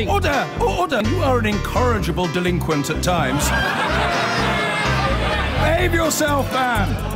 Order! Order! You are an incorrigible delinquent at times. Behave yourself, man!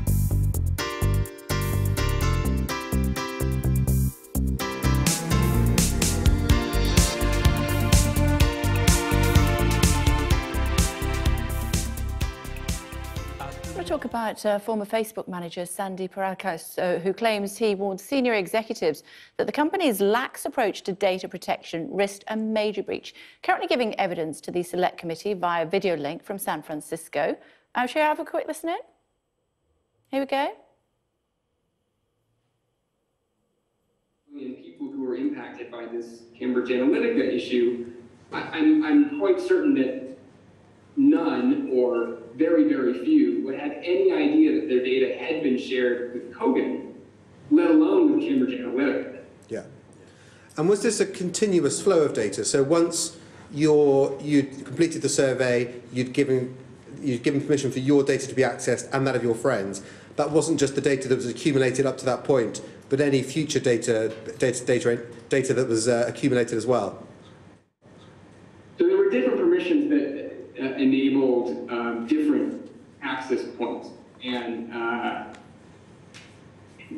Talk about former Facebook manager Sandy Parakos, who claims he warned senior executives that the company's lax approach to data protection risked a major breach. Currently giving evidence to the Select Committee via video link from San Francisco. Shall I have a quick listen in? Here we go. People who were impacted by this Cambridge Analytica issue, I'm quite certain that none, or very, very few, would have any idea that their data had been shared with Kogan, let alone with Cambridge Analytica. Yeah. And was this a continuous flow of data? So once you'd completed the survey, you'd given permission for your data to be accessed and that of your friends. That wasn't just the data that was accumulated up to that point, but any future data that was accumulated as well. So there were different permissions that enabled different access points, and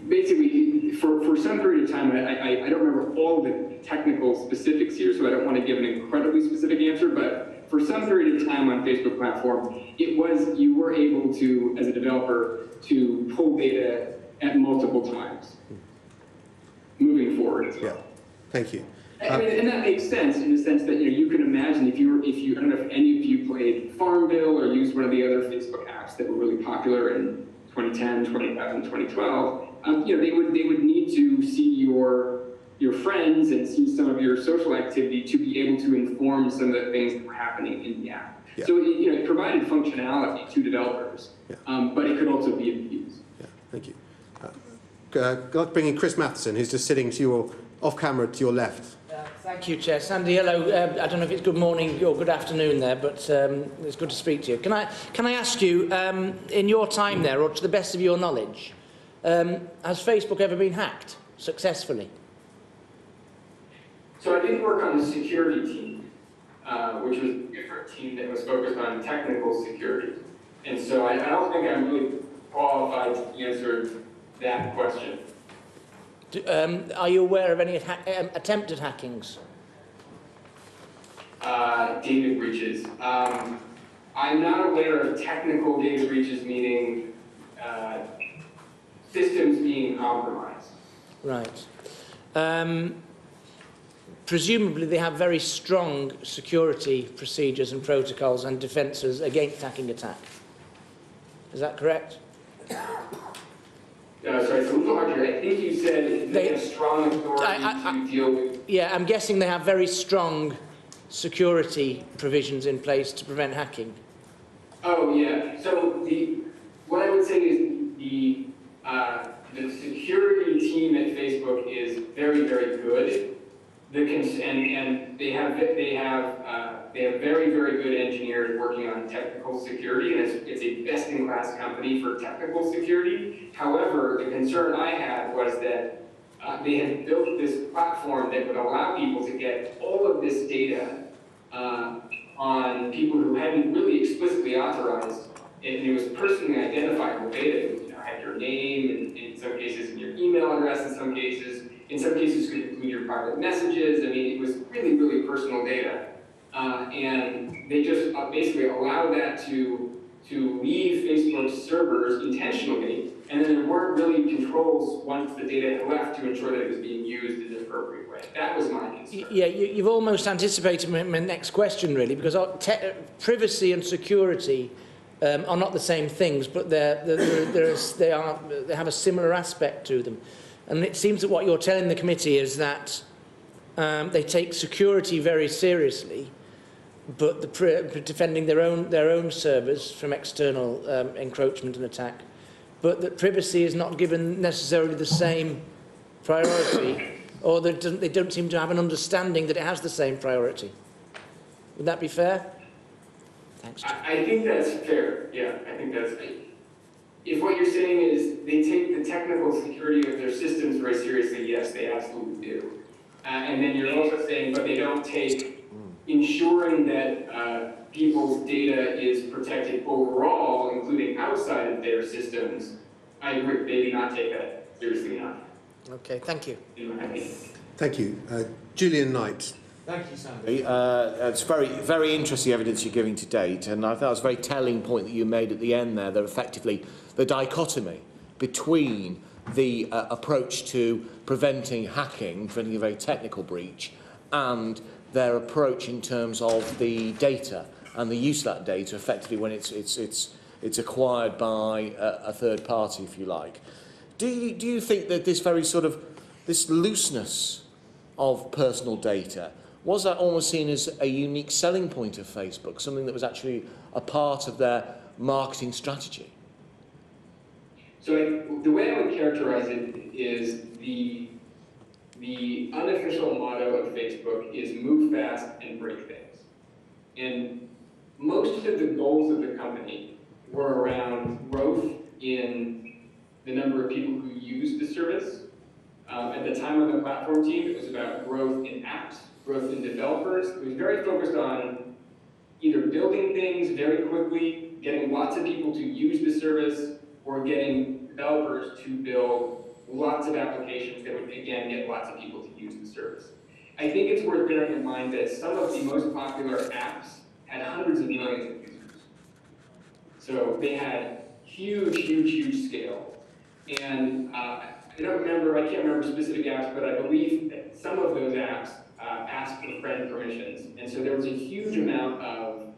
basically for some period of time, I don't remember all the technical specifics here, so I don't want to give an incredibly specific answer, but for some period of time on Facebook platform, you were able to, as a developer, to pull data at multiple times moving forward as well. Yeah, thank you. I mean, and that makes sense in the sense that you can imagine if you I don't know if any of you played Farmville or used one of the other Facebook apps that were really popular in 2010, 2011, 2012. They would need to see your friends and see some of your social activity to be able to inform some of the things that were happening in the app. Yeah. So it provided functionality to developers, yeah. But it could also be abused. Yeah, thank you. I'd like to bring in Chris Matheson, who's just sitting to your off camera to your left. Thank you, Chair. Sandy, hello. I don't know if it's good morning or good afternoon there, but it's good to speak to you. Can I ask you, in your time there, or to the best of your knowledge, has Facebook ever been hacked successfully? So I did work on the security team, which was a different team that was focused on technical security. And so I don't think I'm really qualified to answer that question. Are you aware of any attempted hackings? Data breaches. I'm not aware of technical data breaches, meaning systems being compromised. Right. Presumably they have very strong security procedures and protocols and defences against hacking attack. Is that correct? Sorry, it's a little hard to hear. I think you said they have strong authority to deal with... Yeah, I'm guessing they have very strong security provisions in place to prevent hacking. Oh, yeah. So what I would say is the security team at Facebook is very, very good. And they have very, very good engineers working on technical security, and it's a best-in-class company for technical security. However, the concern I had was that they had built this platform that would allow people to get all of this data on people who hadn't really explicitly authorized, and it was personally identifiable data. You had your name, and in some cases, your email address. In some cases, could include your private messages. I mean, it was really, really personal data. And they just basically allowed that to leave Facebook's servers intentionally, and then there weren't really controls once the data had left to ensure that it was being used in the appropriate way. That was my concern. Yeah, you've almost anticipated my next question, really, because privacy and security are not the same things, but they have a similar aspect to them. And it seems that what you're telling the committee is that they take security very seriously, but defending their own servers from external encroachment and attack, but that privacy is not given necessarily the same priority, or they don't seem to have an understanding that it has the same priority. Would that be fair? Thanks. I think that's fair. Yeah, I think that's. If what you're saying is they take the technical security of their systems very seriously, yes, they absolutely do. And then you're also saying, but they don't take that people's data is protected overall, including outside of their systems, I agree, they do not take that seriously enough. Okay, thank you. In my opinion. Thank you. Julian Knight. Thank you, Sandy. It's very interesting evidence you're giving to date, and I thought it was a very telling point that you made at the end there, that effectively the dichotomy between the approach to preventing hacking, preventing a very technical breach, and their approach in terms of the data and the use of that data effectively when it's acquired by a third party, if you like. Do you think that this very sort of this looseness of personal data, was that almost seen as a unique selling point of Facebook, something that was actually a part of their marketing strategy? So the way I would characterize it is the unofficial motto of Facebook is move fast and break things. And most of the goals of the company were around growth in the number of people who use the service. At the time of the platform team, it was about growth in apps, growth in developers. It was very focused on either building things very quickly, getting lots of people to use the service, or getting developers to build lots of applications that would, again, get lots of people to use the service. I think it's worth bearing in mind that some of the most popular apps had hundreds of millions of users. So they had huge scale. And I can't remember specific apps, but I believe that some of those apps asked for friend permissions. And so there was a huge amount of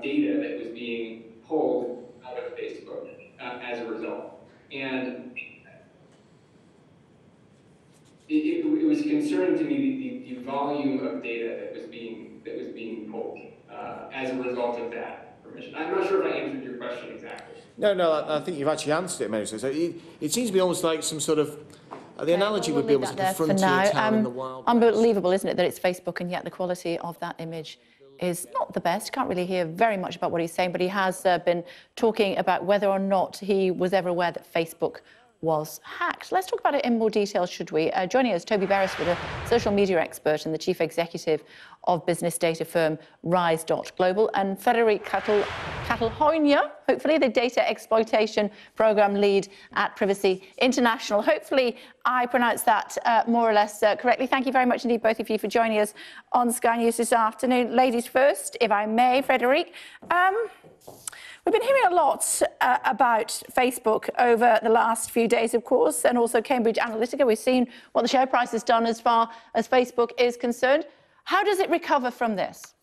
data that was being pulled out of Facebook as a result. And it was concerning to me the volume of data that was being pulled as a result of that permission. I'm not sure if I answered your question exactly. No, I think you've actually answered it, Mary. So it seems to be almost like some sort of the analogy would be almost like a frontier town in the wild. Unbelievable, isn't it, that it's Facebook and yet the quality of that image is not the best. Can't really hear very much about what he's saying, but he has been talking about whether or not he was ever aware that Facebook was hacked. Let's talk about it in more detail, should we? Joining us, Toby Beresford, a social media expert and the chief executive of business data firm Rise.Global, and Frederic Catalhonia, hopefully the data exploitation program lead at Privacy International. Hopefully I pronounced that more or less correctly. Thank you very much indeed, both of you, for joining us on Sky News this afternoon. Ladies first, if I may, Frederic. We've been hearing a lot about Facebook over the last few days, of course, and also Cambridge Analytica. We've seen what the share price has done as far as Facebook is concerned. How does it recover from this?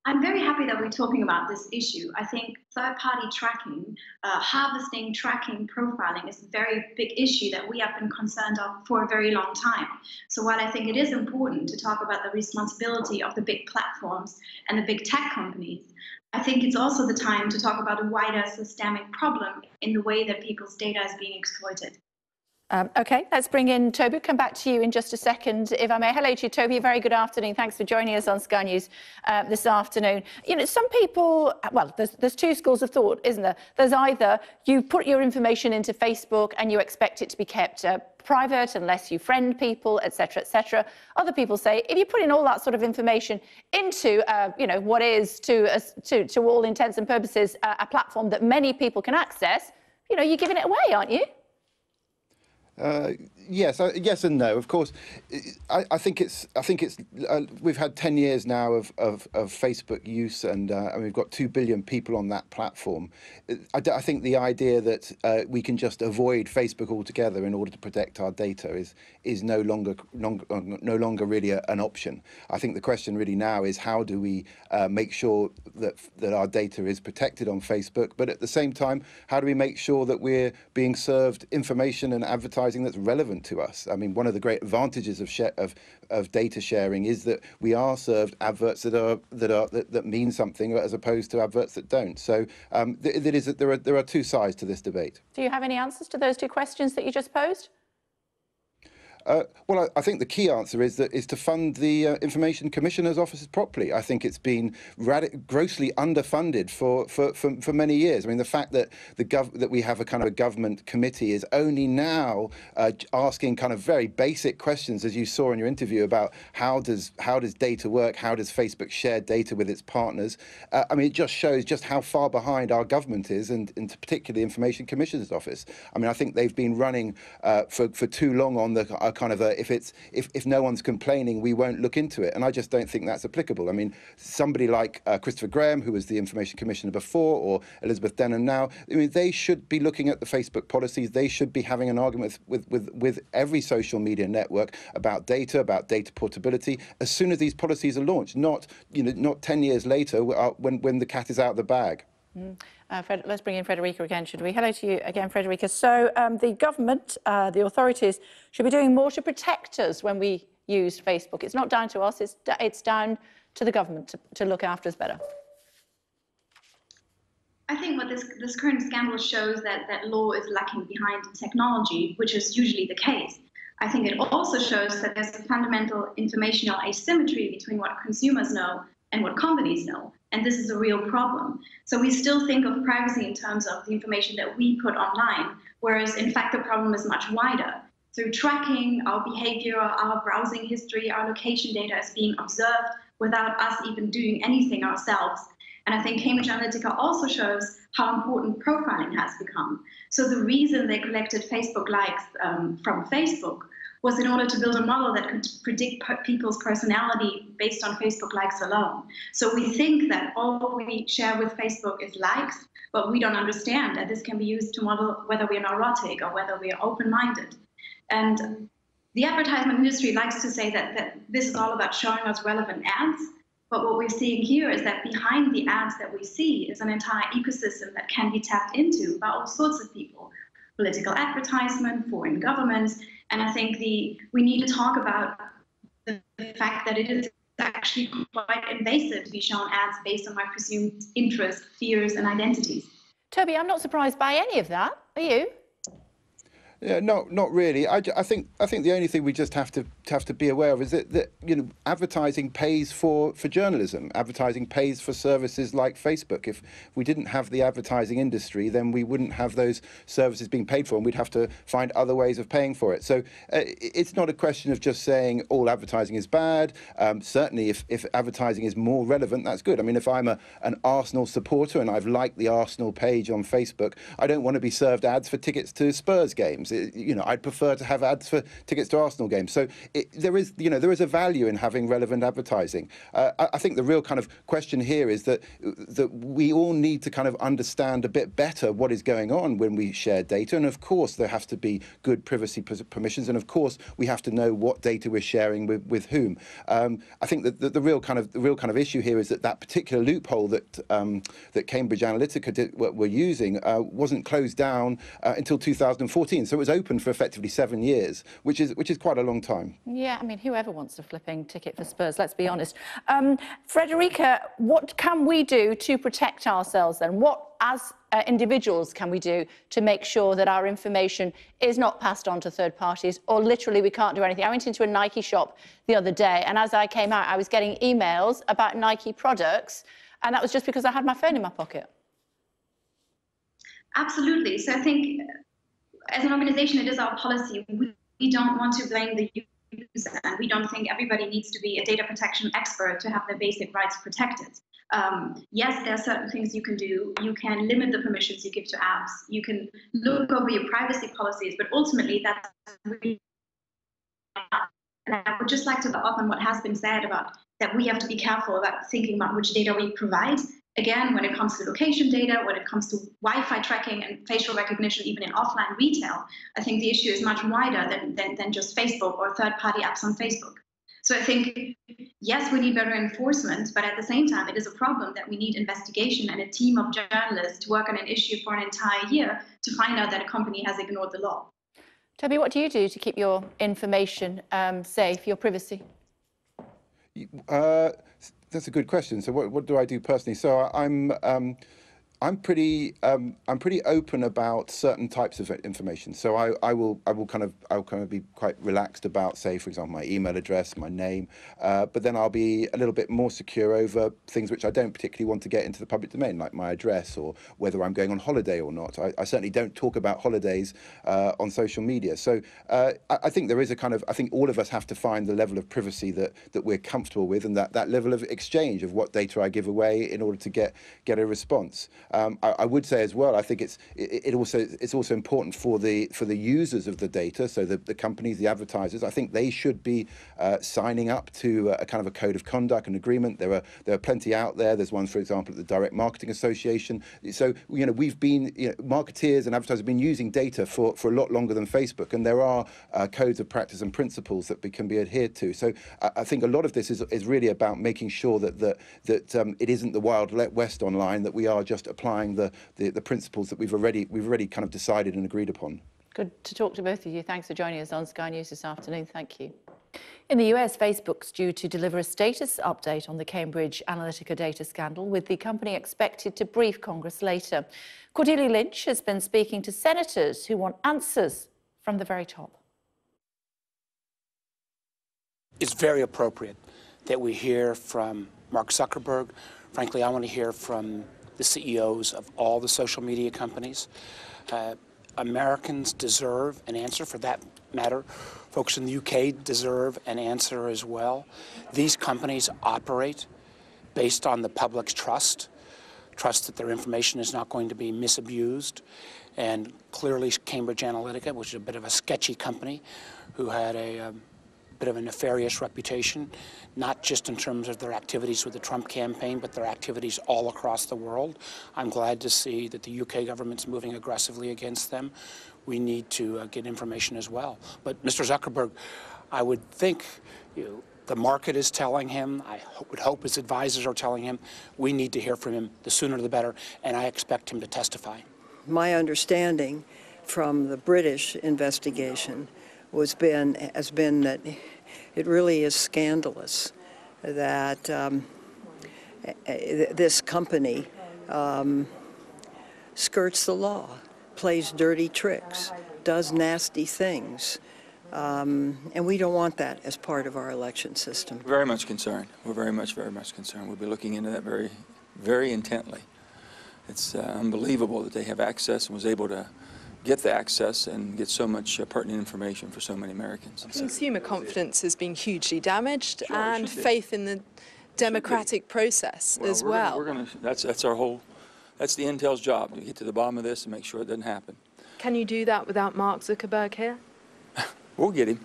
I'm very happy that we're talking about this issue. I think third-party tracking, harvesting, tracking, profiling is a very big issue that we have been concerned of for a very long time. So while I think it is important to talk about the responsibility of the big platforms and the big tech companies, I think it's also the time to talk about a wider systemic problem in the way that people's data is being exploited. OK, let's bring in Toby. Come back to you in just a second, if I may. Hello to you, Toby. A very good afternoon. Thanks for joining us on Sky News this afternoon. You know, some people, well, there's two schools of thought, isn't there? There's either you put your information into Facebook and you expect it to be kept private unless you friend people, etc., etc. Other people say if you put in all that sort of information into, you know, what is to all intents and purposes a platform that many people can access, you know, you're giving it away, aren't you? Yes, yes and no. Of course, I think it's. We've had 10 years now of Facebook use, and we've got 2 billion people on that platform. I think the idea that we can just avoid Facebook altogether in order to protect our data is no longer really an option. I think the question really now is how do we make sure that our data is protected on Facebook, but at the same time, how do we make sure that we're being served information and advertising that's relevant to us? I mean, one of the great advantages of data sharing is that we are served adverts that mean something as opposed to adverts that don't. So there are two sides to this debate. Do you have any answers to those two questions that you just posed? Well, I think the key answer is to fund the Information Commissioner's offices properly. I think it's been grossly underfunded for many years. I mean, the fact that that we have a kind of a government committee is only now asking kind of very basic questions, as you saw in your interview, about how does data work, how does Facebook share data with its partners. I mean, it just shows just how far behind our government is, and particularly the Information Commissioner's office. I mean, I think they've been running for too long on the kind of if no one's complaining, we won't look into it, and I just don't think that's applicable. I mean, somebody like Christopher Graham, who was the Information Commissioner before, or Elizabeth Denham now, I mean, they should be looking at the Facebook policies. They should be having an argument with every social media network about data portability as soon as these policies are launched, not 10 years later when the cat is out of the bag. Let's bring in Frederica again, should we? Hello to you again, Frederica. So the government, the authorities, should be doing more to protect us when we use Facebook. It's not down to us, it's down to the government to look after us better. I think what this current scandal shows that law is lacking behind technology, which is usually the case. I think it also shows that there's a fundamental informational asymmetry between what consumers know and what companies know. And this is a real problem. So we still think of privacy in terms of the information that we put online, whereas in fact the problem is much wider. Through tracking, our behavior, our browsing history, our location data is being observed without us even doing anything ourselves. And I think Cambridge Analytica also shows how important profiling has become. So the reason they collected Facebook likes from Facebook was in order to build a model that could predict people's personality based on Facebook likes alone. So we think that all we share with Facebook is likes, but we don't understand that this can be used to model whether we're neurotic or whether we're open-minded. And the advertisement industry likes to say that this is all about showing us relevant ads, but what we're seeing here is that behind the ads that we see is an entire ecosystem that can be tapped into by all sorts of people. Political advertisement, foreign governments, and I think we need to talk about the fact that it is actually quite invasive to be shown ads based on my presumed interests, fears, and identities. Toby, I'm not surprised by any of that. Are you? Yeah, no, not really. I think the only thing we just have to be aware of is that advertising pays for journalism. Advertising pays for services like Facebook. If we didn't have the advertising industry, then we wouldn't have those services being paid for, and we'd have to find other ways of paying for it. So it's not a question of just saying all advertising is bad. Certainly, if advertising is more relevant, that's good. I mean, if I'm an Arsenal supporter and I've liked the Arsenal page on Facebook, I don't want to be served ads for tickets to Spurs games. I'd prefer to have ads for tickets to Arsenal games. So there is a value in having relevant advertising. I think the real kind of question here is that we all need to kind of understand a bit better what is going on when we share data. And of course, there has to be good privacy permissions. And of course, we have to know what data we're sharing with whom. I think that the real kind of issue here is that particular loophole that Cambridge Analytica were using wasn't closed down until 2014. So it was open for effectively 7 years, which is quite a long time. Yeah, I mean, whoever wants a flipping ticket for Spurs, let's be honest. Frederica, what can we do to protect ourselves then? What, as individuals, can we do to make sure that our information is not passed on to third parties, or literally we can't do anything? I went into a Nike shop the other day, and as I came out, I was getting emails about Nike products, and that was just because I had my phone in my pocket. Absolutely. So I think, as an organization, it is our policy. We don't want to blame the user, and we don't think everybody needs to be a data protection expert to have their basic rights protected. Yes, there are certain things you can do. You can limit the permissions you give to apps. You can look over your privacy policies, but ultimately that's really. And I would just like to follow up on what has been said about that we have to be careful about thinking about which data we provide. Again, when it comes to location data, when it comes to Wi-Fi tracking and facial recognition, even in offline retail, I think the issue is much wider than just Facebook or third-party apps on Facebook. So I think, yes, we need better enforcement, but at the same time, it is a problem that we need investigation and a team of journalists to work on an issue for an entire year to find out that a company has ignored the law. Toby, what do you do to keep your information safe, your privacy? That's a good question. So what do I do personally? So I'm pretty open about certain types of information. So I will kind of be quite relaxed about, say, for example, my email address, my name, but then I'll be a little bit more secure over things which I don't particularly want to get into the public domain, like my address or whether I'm going on holiday or not. I certainly don't talk about holidays on social media. So I think there is a kind of, I think all of us have to find the level of privacy that we're comfortable with, and that level of exchange of what data I give away in order to get a response. I would say as well, I think it's also important for the users of the data, so the companies, the advertisers. I think they should be signing up to a kind of a code of conduct, an agreement. There are plenty out there. There's one, for example, at the Direct Marketing Association. So we've been, marketeers and advertisers have been using data for a lot longer than Facebook, and there are codes of practice and principles that can be adhered to. So I think a lot of this is really about making sure that it isn't the Wild West online, that we are just applying the principles that we've already kind of decided and agreed upon. Good to talk to both of you. Thanks for joining us on Sky News this afternoon. Thank you. In the US, Facebook's due to deliver a status update on the Cambridge Analytica data scandal, with the company expected to brief Congress later. Cordelia Lynch has been speaking to senators who want answers from the very top. It's very appropriate that we hear from Mark Zuckerberg. Frankly, I want to hear from the CEOs of all the social media companies. Americans deserve an answer, for that matter. Folks in the UK deserve an answer as well. These companies operate based on the public's trust that their information is not going to be misused. And clearly Cambridge Analytica, which is a bit of a sketchy company who had a bit of a nefarious reputation, not just in terms of their activities with the Trump campaign, but their activities all across the world. I'm glad to see that the UK government's moving aggressively against them. We need to get information as well. But Mr. Zuckerberg, I would think the market is telling him, I would hope his advisors are telling him, we need to hear from him. The sooner the better, and I expect him to testify. My understanding from the British investigation has been that it really is scandalous that this company skirts the law, plays dirty tricks, does nasty things, and we don't want that as part of our election system. Very much concerned. We're very much concerned. We'll be looking into that very, very intently. It's unbelievable that they have access and was able to get the access and get so much pertinent information for so many Americans. Consumer confidence has been hugely damaged, and faith in the democratic process as well. That's the Intel's job, to get to the bottom of this and make sure it doesn't happen. Can you do that without Mark Zuckerberg here? We'll get him.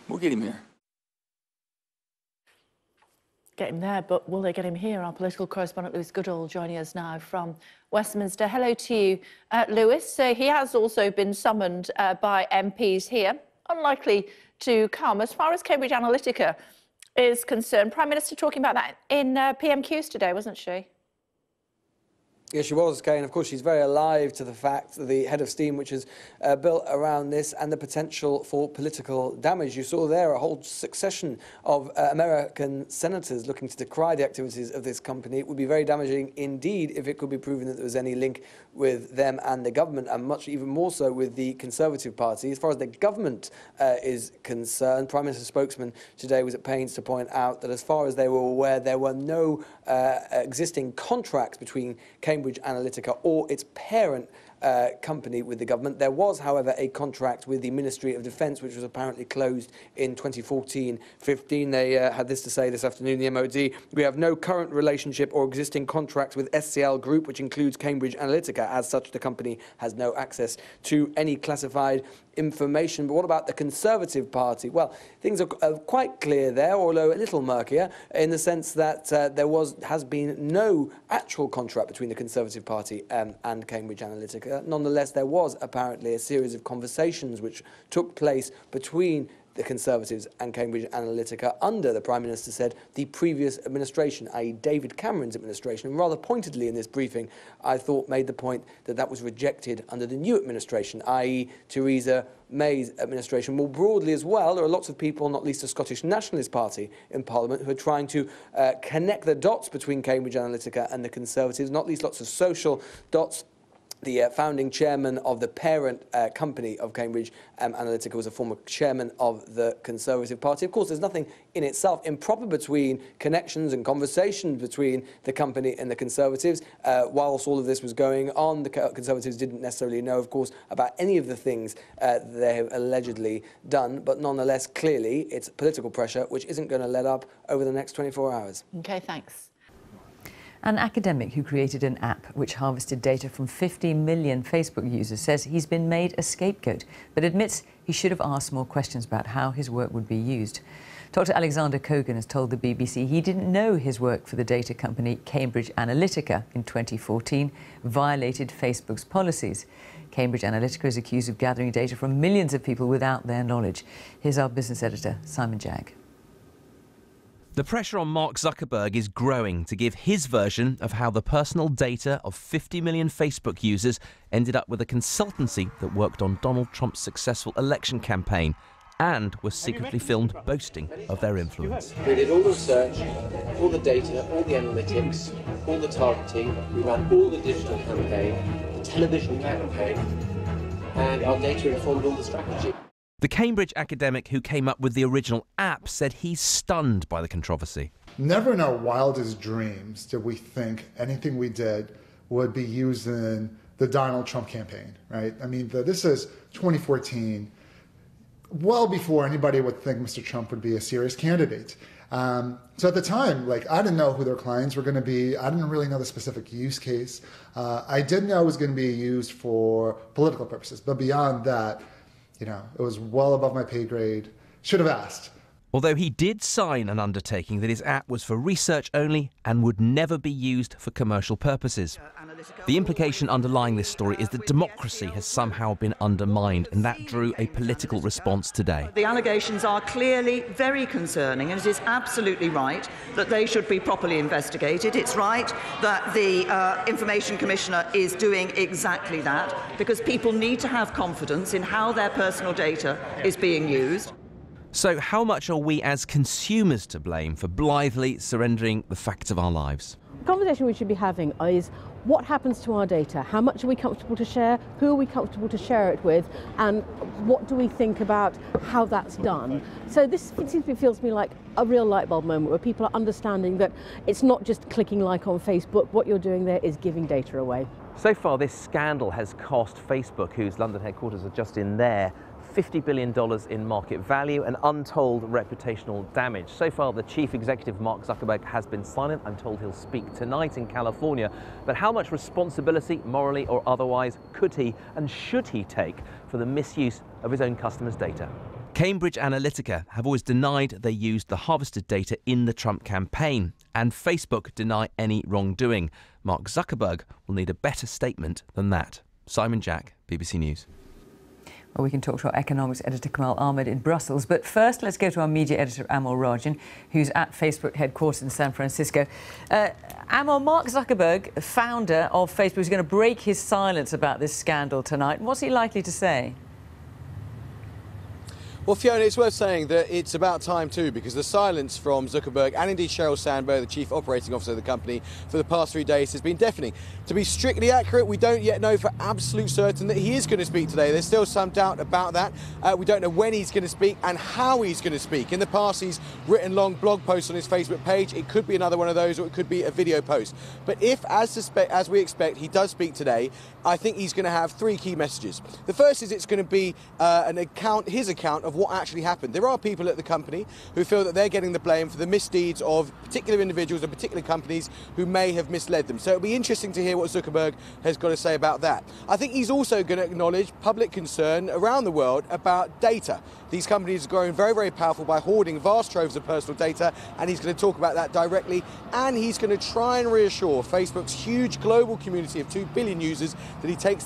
We'll get him here. Get him there, but will they get him here? Our political correspondent Lewis Goodall joining us now from Westminster. Hello to you, Lewis. He has also been summoned by MPs here, unlikely to come. As far as Cambridge Analytica is concerned, Prime Minister talking about that in PMQs today, wasn't she? Yes, she was, Kay, and of course she's very alive to the fact that the head of steam which is built around this and the potential for political damage. You saw there a whole succession of American senators looking to decry the activities of this company. It would be very damaging indeed if it could be proven that there was any link with them and the government, and much even more so with the Conservative Party. As far as the government is concerned, Prime Minister's spokesman today was at pains to point out that as far as they were aware, there were no existing contracts between Cambridge Analytica or its parent company with the government. There was, however, a contract with the Ministry of Defence, which was apparently closed in 2014-15. They had this to say this afternoon, the MOD: "We have no current relationship or existing contracts with SCL Group, which includes Cambridge Analytica. As such, the company has no access to any classified information." But what about the Conservative Party? Well, things are quite clear there, although a little murkier, in the sense that has been no actual contract between the Conservative Party and Cambridge Analytica. Nonetheless, there was apparently a series of conversations which took place between the Conservatives and Cambridge Analytica under, the Prime Minister said, the previous administration, i.e. David Cameron's administration. And rather pointedly in this briefing, I thought made the point that that was rejected under the new administration, i.e. Theresa May's administration. More broadly as well, there are lots of people, not least the Scottish Nationalist Party in Parliament, who are trying to connect the dots between Cambridge Analytica and the Conservatives, not least lots of social dots. The founding chairman of the parent company of Cambridge Analytica was a former chairman of the Conservative Party. Of course, there's nothing in itself improper between connections and conversations between the company and the Conservatives. Whilst all of this was going on, the Conservatives didn't necessarily know, of course, about any of the things they have allegedly done. But nonetheless, clearly, it's political pressure which isn't going to let up over the next 24 hours. OK, thanks. An academic who created an app which harvested data from 50 million Facebook users says he's been made a scapegoat, but admits he should have asked more questions about how his work would be used. Dr. Alexander Kogan has told the BBC he didn't know his work for the data company Cambridge Analytica in 2014 violated Facebook's policies. Cambridge Analytica is accused of gathering data from millions of people without their knowledge. Here's our business editor, Simon Jagg. The pressure on Mark Zuckerberg is growing to give his version of how the personal data of 50 million Facebook users ended up with a consultancy that worked on Donald Trump's successful election campaign and was secretly filmed boasting of their influence. We did all the research, all the data, all the analytics, all the targeting. We ran all the digital campaign, the television campaign, and our data informed all the strategy. The Cambridge academic who came up with the original app said he's stunned by the controversy. Never in our wildest dreams did we think anything we did would be used in the Donald Trump campaign, right? I mean, this is 2014, well before anybody would think Mr. Trump would be a serious candidate. So at the time, I didn't know who their clients were going to be. I didn't really know the specific use case. I did know it was going to be used for political purposes, but beyond that, it was well above my pay grade. Should have asked. Although he did sign an undertaking that his app was for research only and would never be used for commercial purposes. The implication underlying this story is that democracy has somehow been undermined, and that drew a political response today. The allegations are clearly very concerning, and it is absolutely right that they should be properly investigated. It's right that the Information Commissioner is doing exactly that, because people need to have confidence in how their personal data is being used. So how much are we as consumers to blame for blithely surrendering the facts of our lives? The conversation we should be having is what happens to our data? How much are we comfortable to share? Who are we comfortable to share it with? And what do we think about how that's done? So this feels to me like a real light bulb moment where people are understanding that it's not just clicking like on Facebook. What you're doing there is giving data away. So far, this scandal has cost Facebook, whose London headquarters are just in there, $50 billion in market value and untold reputational damage. So far, the chief executive, Mark Zuckerberg, has been silent. I'm told he'll speak tonight in California. But how much responsibility, morally or otherwise, could he and should he take for the misuse of his own customers' data? Cambridge Analytica have always denied they used the harvested data in the Trump campaign, and Facebook deny any wrongdoing. Mark Zuckerberg will need a better statement than that. Simon Jagg, BBC News. Well, we can talk to our economics editor, Kamal Ahmed, in Brussels. But first, let's go to our media editor, Amol Rajan, who's at Facebook headquarters in San Francisco. Amol, Mark Zuckerberg, founder of Facebook, is going to break his silence about this scandal tonight. What's he likely to say? Well, Fiona, it's worth saying that it's about time too, because the silence from Zuckerberg and indeed Sheryl Sandberg, the chief operating officer of the company, for the past 3 days has been deafening. To be strictly accurate, we don't yet know for absolute certain that he is going to speak today. There's still some doubt about that. We don't know when he's going to speak and how he's going to speak. In the past, he's written long blog posts on his Facebook page. It could be another one of those, or it could be a video post. But if, as we expect, he does speak today, I think he's going to have 3 key messages. The first is it's going to be his account of what actually happened. There are people at the company who feel that they're getting the blame for the misdeeds of particular individuals and particular companies who may have misled them. So it'll be interesting to hear what Zuckerberg has got to say about that. I think he's also going to acknowledge public concern around the world about data. These companies are growing very, very powerful by hoarding vast troves of personal data, and he's going to talk about that directly, and he's going to try and reassure Facebook's huge global community of 2 billion users that he takes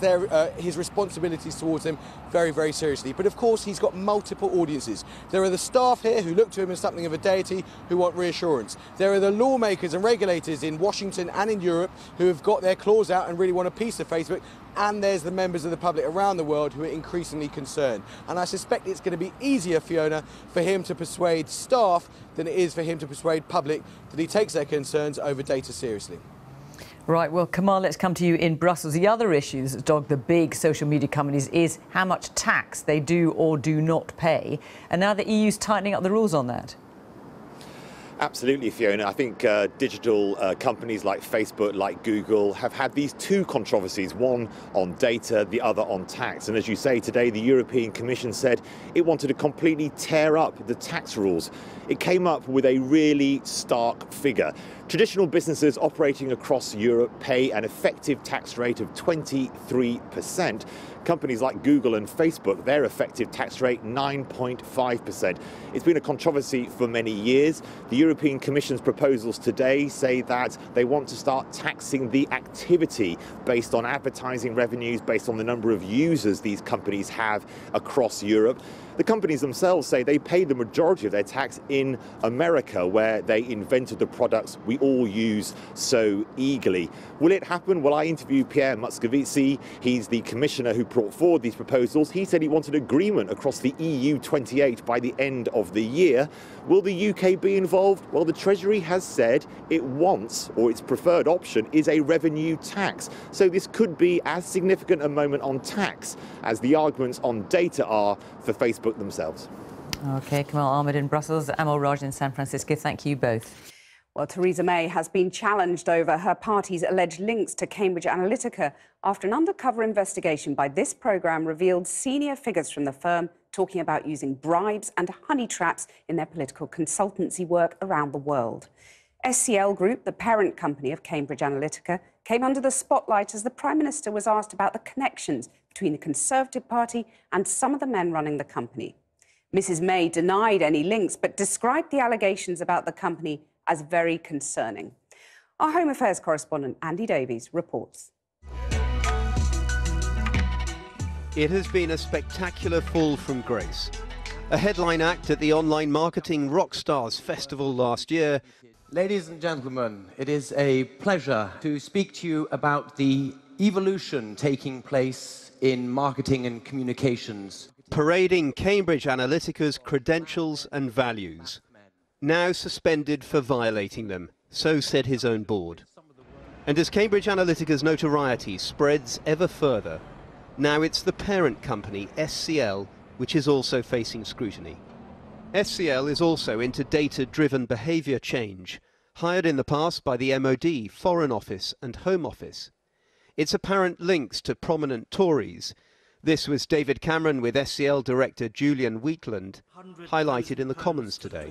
his responsibilities towards them very, very seriously. But of course, he's got multiple multiple audiences. There are the staff here who look to him as something of a deity who want reassurance. There are the lawmakers and regulators in Washington and in Europe who have got their claws out and really want a piece of Facebook. And there's the members of the public around the world who are increasingly concerned. And I suspect it's going to be easier, Fiona, for him to persuade staff than it is for him to persuade public that he takes their concerns over data seriously. Right, well, Kamal, let's come to you in Brussels. The other issue that's dogged the big social media companies is how much tax they do or do not pay. And now the EU's tightening up the rules on that. Absolutely, Fiona. I think digital companies like Facebook, like Google, have had these two controversies, one on data, the other on tax. And as you say, today the European Commission said it wanted to completely tear up the tax rules. It came up with a really stark figure. Traditional businesses operating across Europe pay an effective tax rate of 23%. Companies like Google and Facebook, their effective tax rate 9.5%. It's been a controversy for many years. The European Commission's proposals today say that they want to start taxing the activity based on advertising revenues, based on the number of users these companies have across Europe. The companies themselves say they pay the majority of their tax in America, where they invented the products we all use so eagerly. Will it happen? Well, I interviewed Pierre Moscovici. He's the commissioner who brought forward these proposals. He said he wanted agreement across the EU 28 by the end of the year. Will the UK be involved? Well, the Treasury has said it wants, or its preferred option, is a revenue tax. So this could be as significant a moment on tax as the arguments on data are for Facebook themselves. OK, Kamal Ahmed in Brussels, Amal Raj in San Francisco. Thank you both. Well, Theresa May has been challenged over her party's alleged links to Cambridge Analytica after an undercover investigation by this programme revealed senior figures from the firm talking about using bribes and honey traps in their political consultancy work around the world. SCL Group, the parent company of Cambridge Analytica, came under the spotlight as the Prime Minister was asked about the connections between the Conservative Party and some of the men running the company. Mrs May denied any links, but described the allegations about the company as very concerning. Our Home Affairs correspondent, Andy Davies, reports. It has been a spectacular fall from grace. A headline act at the Online Marketing Rockstars Festival last year. Ladies and gentlemen, it is a pleasure to speak to you about the evolution taking place in marketing and communications. Parading Cambridge Analytica's credentials and values. Now suspended for violating them, so said his own board. And as Cambridge Analytica's notoriety spreads ever further, now it's the parent company, SCL, which is also facing scrutiny. SCL is also into data-driven behaviour change, hired in the past by the MOD, Foreign Office and Home Office. Its apparent links to prominent Tories. This was David Cameron with SCL director Julian Wheatland, highlighted in the Commons today.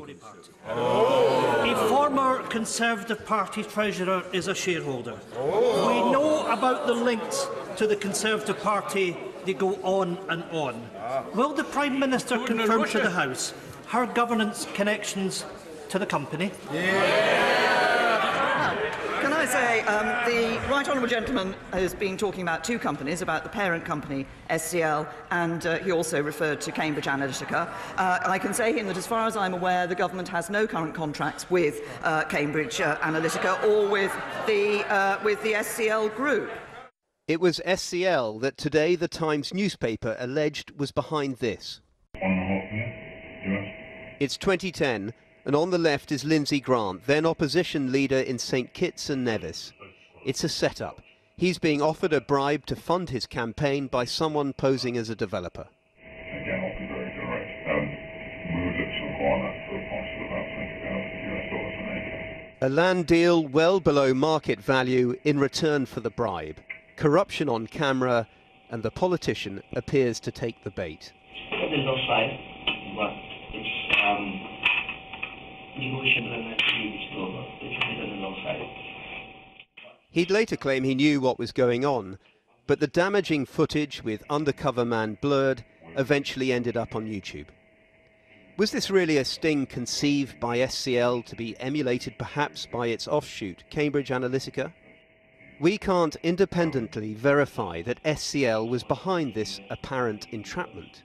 A former Conservative Party treasurer is a shareholder. We know about the links to the Conservative Party. They go on and on. Will the Prime Minister confirm to the House her governance connections to the company? Can I say, the Right Honourable Gentleman has been talking about two companies, about the parent company, SCL, and he also referred to Cambridge Analytica. I can say him that, as far as I'm aware, the government has no current contracts with Cambridge Analytica or with the SCL group. It was SCL that today the Times newspaper alleged was behind this. It's 2010. And on the left is Lindsay Grant, then opposition leader in St Kitts and Nevis. It's a setup. He's being offered a bribe to fund his campaign by someone posing as a developer. Again, I'll be very direct. We would look to acquire that for a price of about $20,000 an acre. A land deal well below market value in return for the bribe. Corruption on camera, and the politician appears to take the bait. There's no side, but it's He'd later claim he knew what was going on, but the damaging footage with undercover man blurred eventually ended up on YouTube. Was this really a sting conceived by SCL to be emulated perhaps by its offshoot, Cambridge Analytica? We can't independently verify that SCL was behind this apparent entrapment.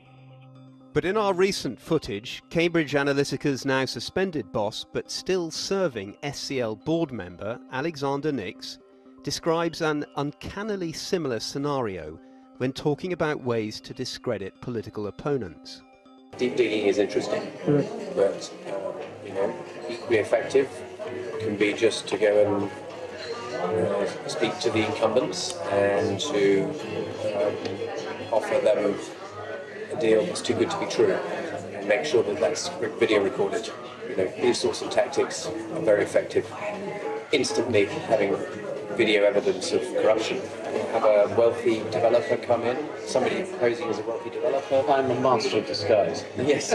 But in our recent footage, Cambridge Analytica's now suspended boss, but still serving SCL board member, Alexander Nix, describes an uncannily similar scenario when talking about ways to discredit political opponents. Deep digging is interesting, but equally effective can be just to go and speak to the incumbents and to offer them a deal that's too good to be true and make sure that that's video recorded. These sorts of tactics are very effective. Instantly having video evidence of corruption. Have a wealthy developer come in, somebody posing as a wealthy developer. I'm a master of disguise. Yes,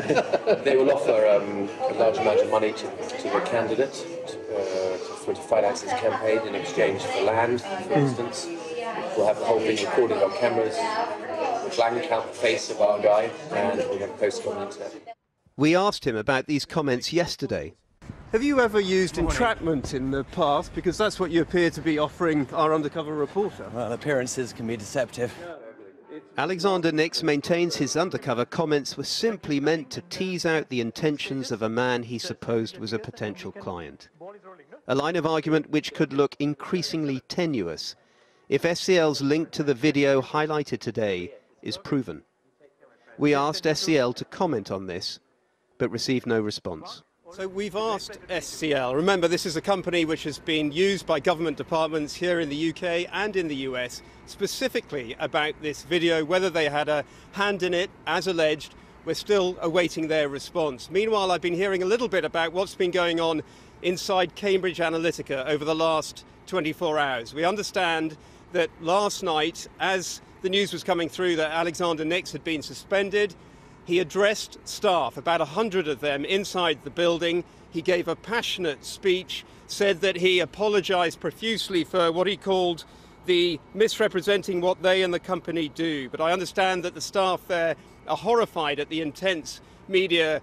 they will offer a large amount of money to the candidate to finance his campaign in exchange for land, for instance. We'll have the whole thing recorded on cameras. We'll blank out the face of our guy and we'll have post on the internet. We asked him about these comments yesterday. Have you ever used entrapment in the past? Because that's what you appear to be offering our undercover reporter. Well, appearances can be deceptive. Alexander Nix maintains his undercover comments were simply meant to tease out the intentions of a man he supposed was a potential client. A line of argument which could look increasingly tenuous if SCL's link to the video highlighted today is proven. We asked SCL to comment on this, but received no response. So we've asked SCL. Remember, this is a company which has been used by government departments here in the UK and in the US, specifically about this video, whether they had a hand in it, as alleged. We're still awaiting their response. Meanwhile, I've been hearing a little bit about what's been going on inside Cambridge Analytica over the last 24 hours. We understand that last night, as the news was coming through that Alexander Nix had been suspended, he addressed staff, about 100 of them, inside the building. He gave a passionate speech, said that he apologised profusely for what he called the misrepresenting what they and the company do. But I understand that the staff there are horrified at the intense media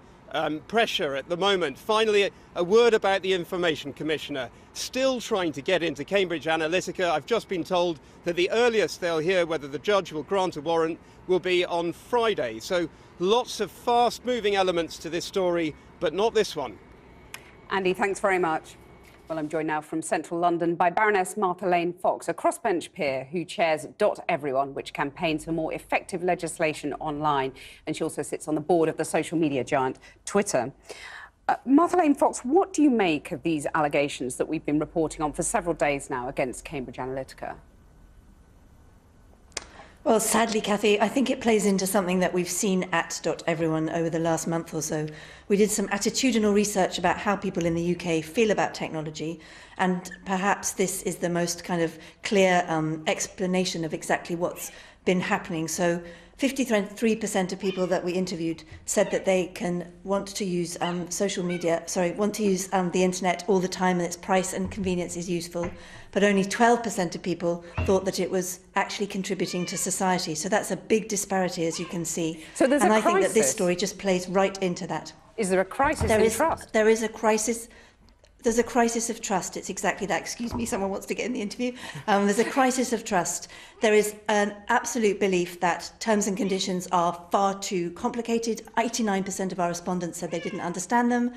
pressure at the moment. Finally, a word about the Information Commissioner, still trying to get into Cambridge Analytica. I've just been told that the earliest they'll hear whether the judge will grant a warrant will be on Friday. So lots of fast-moving elements to this story, but not this one. Andy, thanks very much. Well, I'm joined now from central London by Baroness Martha Lane Fox, a crossbench peer who chairs .Everyone, which campaigns for more effective legislation online. And she also sits on the board of the social media giant Twitter. Martha Lane Fox, what do you make of these allegations that we've been reporting on for several days now against Cambridge Analytica? Well, sadly, Cathy, I think it plays into something that we've seen at .Everyone over the last month or so. We did some attitudinal research about how people in the UK feel about technology, and perhaps this is the most kind of clear explanation of exactly what's been happening. So 53% of people that we interviewed said that they want to use the internet all the time, and its price and convenience is useful. But only 12% of people thought that it was actually contributing to society. So that's a big disparity, as you can see. So there's and a I crisis. think that this story just plays right into that. Is there a crisis in trust? There is a crisis. There's a crisis of trust. It's exactly that. Excuse me, someone wants to get in the interview. There's a crisis of trust. There is an absolute belief that terms and conditions are far too complicated. 89% of our respondents said they didn't understand them.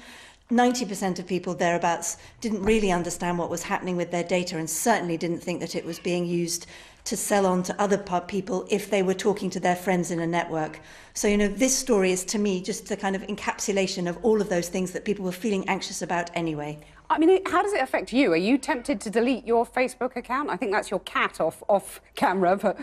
90% of people thereabouts didn't really understand what was happening with their data, and certainly didn't think that it was being used to sell on to other people if they were talking to their friends in a network. So, you know, this story is, to me, just the kind of encapsulation of all of those things that people were feeling anxious about anyway. I mean, how does it affect you? Are you tempted to delete your Facebook account? I think that's your cat off camera, but...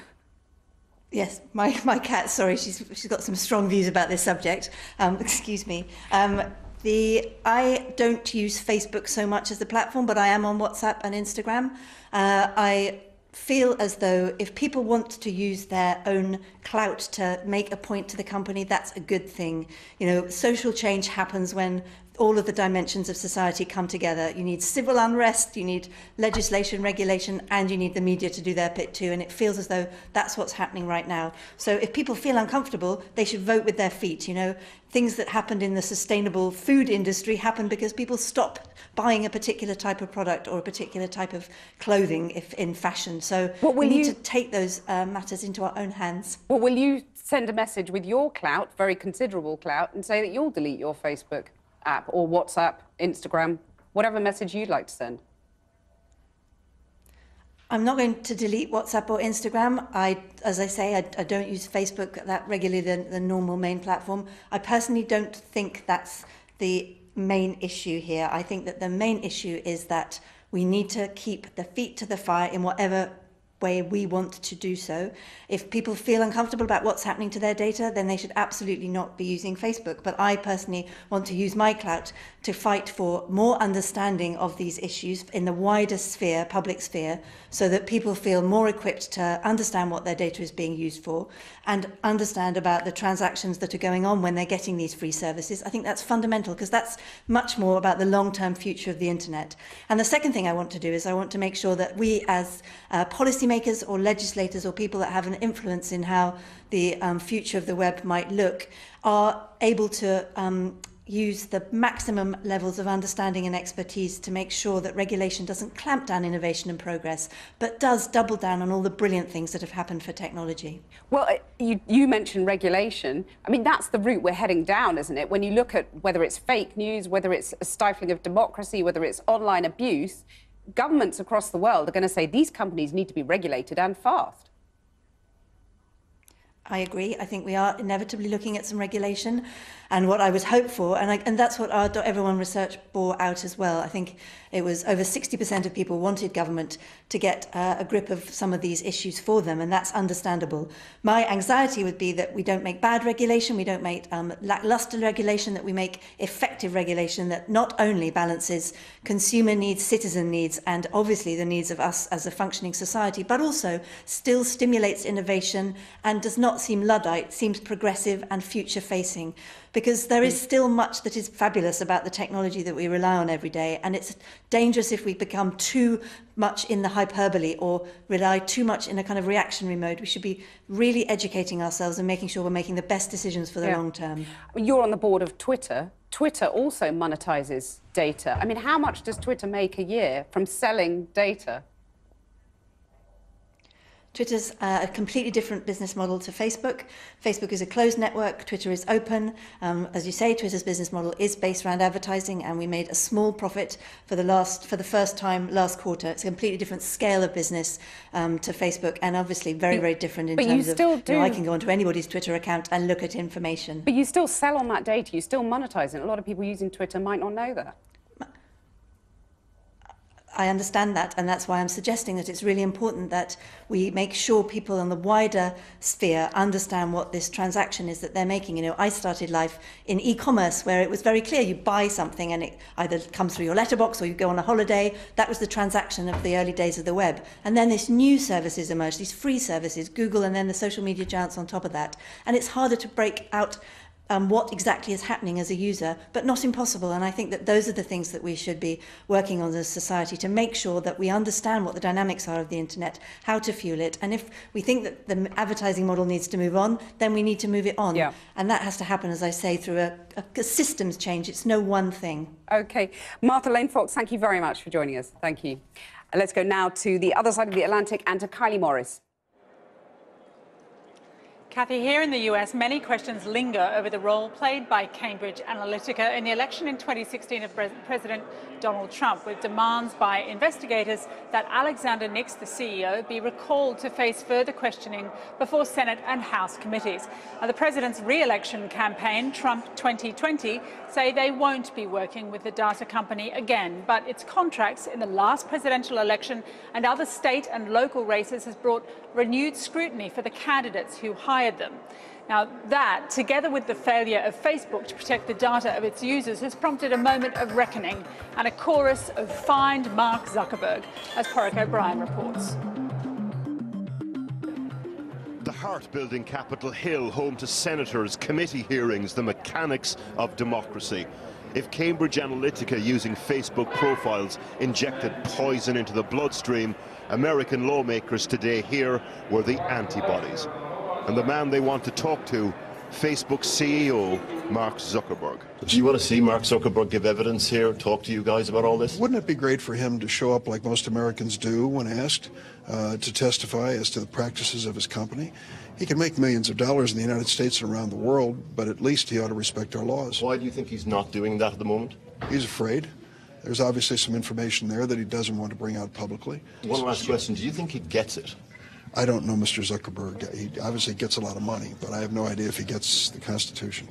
Yes, my cat, sorry, she's got some strong views about this subject. Excuse me. I don't use Facebook so much as the platform, but I am on WhatsApp and Instagram. I feel as though if people want to use their own clout to make a point to the company, that's a good thing. You know, social change happens when all of the dimensions of society come together. You need civil unrest, you need legislation, regulation, and you need the media to do their bit too. And it feels as though that's what's happening right now. So if people feel uncomfortable, they should vote with their feet. You know, things that happened in the sustainable food industry happened because people stopped buying a particular type of product or a particular type of clothing if in fashion. So we need to take those matters into our own hands. Well, will you send a message with your clout, very considerable clout, and say that you'll delete your Facebook app or WhatsApp, Instagram, whatever message you'd like to send. I'm not going to delete WhatsApp or Instagram. As I say, I don't use Facebook that regularly, the normal main platform. I personally don't think that's the main issue here. I think that the main issue is that we need to keep the feet to the fire in whatever way we want to do so. If people feel uncomfortable about what's happening to their data, then they should absolutely not be using Facebook. But I personally want to use my clout to fight for more understanding of these issues in the wider sphere, public sphere, so that people feel more equipped to understand what their data is being used for and understand about the transactions that are going on when they're getting these free services. I think that's fundamental, because that's much more about the long-term future of the internet. And the second thing I want to do is I want to make sure that we as policymakers or legislators or people that have an influence in how the future of the web might look are able to use the maximum levels of understanding and expertise to make sure that regulation doesn't clamp down innovation and progress, but does double down on all the brilliant things that have happened for technology. Well, you mentioned regulation. I mean, that's the route we're heading down, isn't it? When you look at whether it's fake news, whether it's a stifling of democracy, whether it's online abuse, governments across the world are going to say these companies need to be regulated and fast. I agree. I think we are inevitably looking at some regulation. And what I would hope for, and that's what our .everyone research bore out as well. I think it was over 60% of people wanted government to get a grip of some of these issues for them, and that's understandable. My anxiety would be that we don't make bad regulation, we don't make lackluster regulation, that we make effective regulation that not only balances consumer needs, citizen needs, and obviously the needs of us as a functioning society, but also still stimulates innovation and does not seem Luddite, seems progressive and future-facing. Because there is still much that is fabulous about the technology that we rely on every day, and it's dangerous if we become too much in the hyperbole or rely too much in a kind of reactionary mode. We should be really educating ourselves and making sure we're making the best decisions for the long term. You're on the board of Twitter. Twitter also monetizes data. I mean, how much does Twitter make a year from selling data? Twitter's a completely different business model to Facebook. Facebook is a closed network, Twitter is open. As you say, Twitter's business model is based around advertising, and we made a small profit for the first time last quarter. It's a completely different scale of business to Facebook, and obviously very, very different in terms of, I can go onto anybody's Twitter account and look at information. But you still sell on that data, you still monetize it. A lot of people using Twitter might not know that. I understand that, and that's why I'm suggesting that it's really important that we make sure people in the wider sphere understand what this transaction is that they're making. You know, I started life in e-commerce, where it was very clear you buy something and it either comes through your letterbox or you go on a holiday. That was the transaction of the early days of the web. And then these new services emerged, these free services, Google, and then the social media giants on top of that. And it's harder to break out what exactly is happening as a user, but not impossible. And I think that those are the things that we should be working on as a society, to make sure that we understand what the dynamics are of the internet, how to fuel it. And if we think that the advertising model needs to move on, then we need to move it on. Yeah. And that has to happen, as I say, through a systems change. It's no one thing. OK. Martha Lane Fox, thank you very much for joining us. Thank you. Let's go now to the other side of the Atlantic and to Kylie Morris. Kathy, here in the US, many questions linger over the role played by Cambridge Analytica in the election in 2016 of President Donald Trump, with demands by investigators that Alexander Nix, the CEO, be recalled to face further questioning before Senate and House committees. Now, the president's re-election campaign, Trump 2020, say they won't be working with the data company again, but its contracts in the last presidential election and other state and local races has brought renewed scrutiny for the candidates who hired them. Now, that, together with the failure of Facebook to protect the data of its users, has prompted a moment of reckoning and a chorus of "Find Mark Zuckerberg," as Porrick O'Brien reports. The heart-building Capitol Hill, home to senators, committee hearings, the mechanics of democracy. If Cambridge Analytica, using Facebook profiles, injected poison into the bloodstream, American lawmakers today here were the antibodies. And the man they want to talk to, Facebook's CEO, Mark Zuckerberg. Do you want to see Mark Zuckerberg give evidence here, talk to you guys about all this? Wouldn't it be great for him to show up like most Americans do when asked to testify as to the practices of his company? He can make millions of dollars in the United States and around the world, but at least he ought to respect our laws. Why do you think he's not doing that at the moment? He's afraid. There's obviously some information there that he doesn't want to bring out publicly. One last question. Do you think he gets it? I don't know Mr. Zuckerberg. He obviously gets a lot of money, but I have no idea if he gets the Constitution.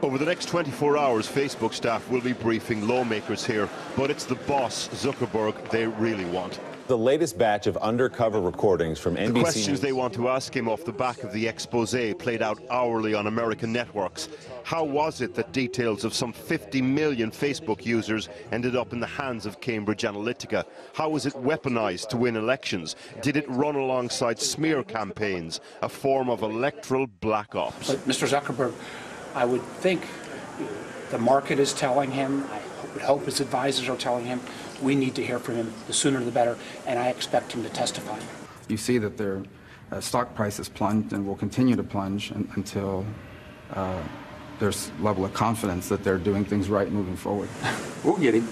Over the next 24 hours, Facebook staff will be briefing lawmakers here, but it's the boss, Zuckerberg, they really want. The latest batch of undercover recordings from NBC The questions News. they want to ask him off the back of the expose played out hourly on American networks. How was it that details of some 50 million Facebook users ended up in the hands of Cambridge Analytica? How was it weaponized to win elections? Did it run alongside smear campaigns, a form of electoral black ops? But Mr. Zuckerberg, I would think the market is telling him, I would hope his advisors are telling him, we need to hear from him, the sooner the better, and I expect him to testify. You see that their stock price has plunged and will continue to plunge until there's a level of confidence that they're doing things right moving forward. We'll get him.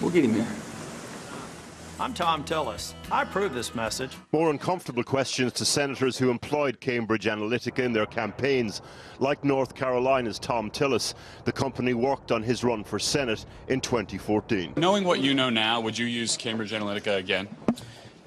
We'll get him there. I'm Tom Tillis. I approve this message. More uncomfortable questions to senators who employed Cambridge Analytica in their campaigns. Like North Carolina's Tom Tillis, the company worked on his run for Senate in 2014. Knowing what you know now, would you use Cambridge Analytica again?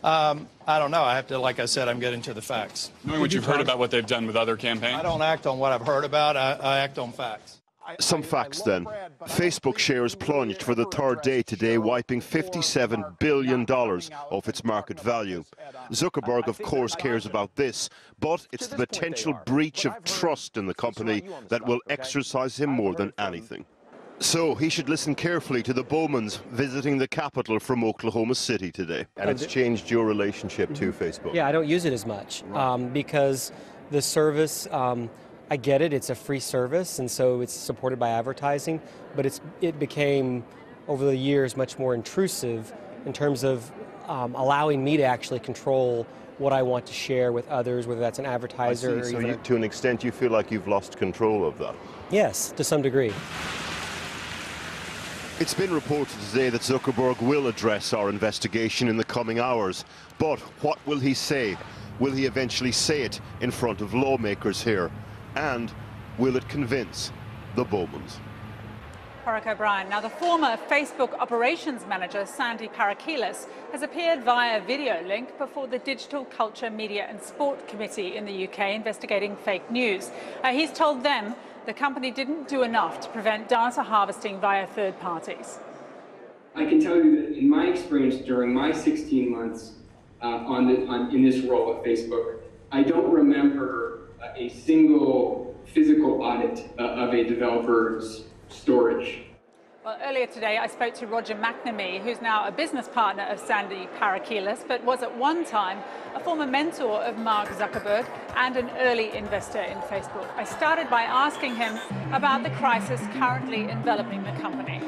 I don't know. I have to, like I said, I'm getting to the facts. Knowing what you've heard about what they've done with other campaigns? I don't act on what I've heard about. I act on facts. Some facts then. Facebook shares plunged for the third day today, wiping $57 billion off its market value. Zuckerberg, of course, cares about this, but it's the potential breach of trust in the company that will exercise him more than anything. So he should listen carefully to the Bowmans visiting the Capitol from Oklahoma City today. And it's changed your relationship to Facebook? Yeah, I don't use it as much because the service, I get it, it's a free service, and so it's supported by advertising, but it became, over the years, much more intrusive in terms of allowing me to actually control what I want to share with others, whether that's an advertiser or so even to an extent you feel like you've lost control of that? Yes, to some degree. It's been reported today that Zuckerberg will address our investigation in the coming hours. But what will he say? Will he eventually say it in front of lawmakers here? And will it convince the Bowmans? Parag O'Brien. Now, the former Facebook operations manager, Sandy Parakilas, has appeared via video link before the Digital Culture, Media and Sport Committee in the UK investigating fake news. He's told them the company didn't do enough to prevent data harvesting via third parties. I can tell you that in my experience during my 16 months in this role at Facebook, I don't remember a single physical audit of a developer's storage. Well, earlier today, I spoke to Roger McNamee, who's now a business partner of Sandy Parakilas, but was at one time a former mentor of Mark Zuckerberg and an early investor in Facebook. I started by asking him about the crisis currently enveloping the company.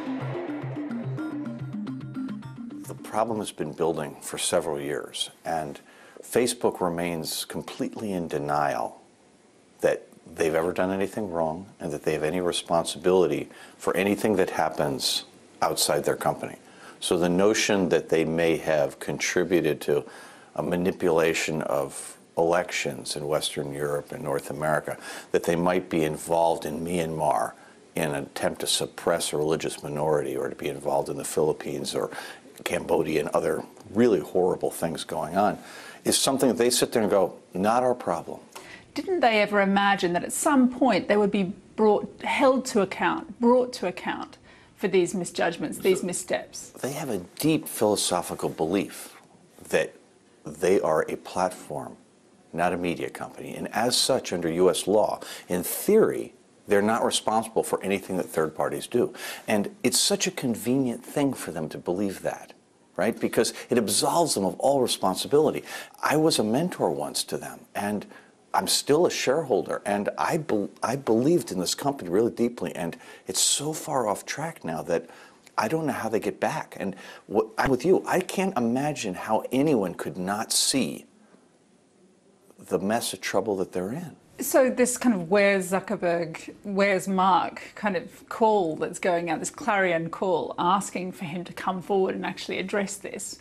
The problem has been building for several years, and Facebook remains completely in denial that they've ever done anything wrong and that they have any responsibility for anything that happens outside their company. So the notion that they may have contributed to a manipulation of elections in Western Europe and North America, that they might be involved in Myanmar in an attempt to suppress a religious minority, or to be involved in the Philippines or Cambodia and other really horrible things going on, is something that they sit there and go, not our problem. Didn't they ever imagine that at some point they would be brought to account for these misjudgments, these missteps? They have a deep philosophical belief that they are a platform, not a media company. And as such, under U.S. law, in theory, they're not responsible for anything that third parties do. And it's such a convenient thing for them to believe that, right? Because it absolves them of all responsibility. I was a mentor once to them, and I'm still a shareholder, and I believed in this company really deeply, and it's so far off track now that I don't know how they get back. And I'm with you. I can't imagine how anyone could not see the mess of trouble that they're in. So this kind of where's Zuckerberg, where's Mark kind of call that's going out, this clarion call asking for him to come forward and actually address this.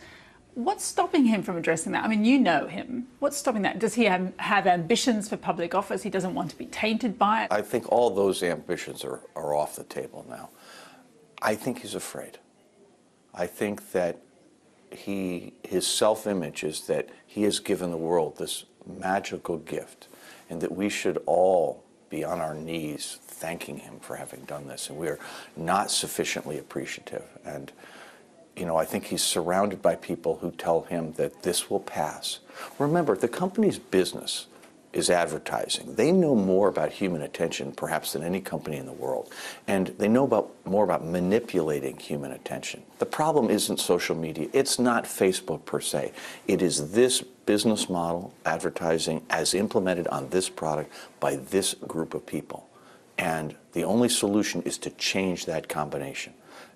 What's stopping him from addressing that? I mean, you know him. What's stopping that? Does he have ambitions for public office? He doesn't want to be tainted by it? I think all those ambitions are off the table now. I think he's afraid. I think that his self-image is that he has given the world this magical gift, and that we should all be on our knees thanking him for having done this, and we are not sufficiently appreciative. And you know, I think he's surrounded by people who tell him that this will pass. Remember, the company's business is advertising. They know more about human attention, perhaps, than any company in the world. And they know more about manipulating human attention. The problem isn't social media. It's not Facebook per se. It is this business model, advertising, as implemented on this product by this group of people. And the only solution is to change that combination.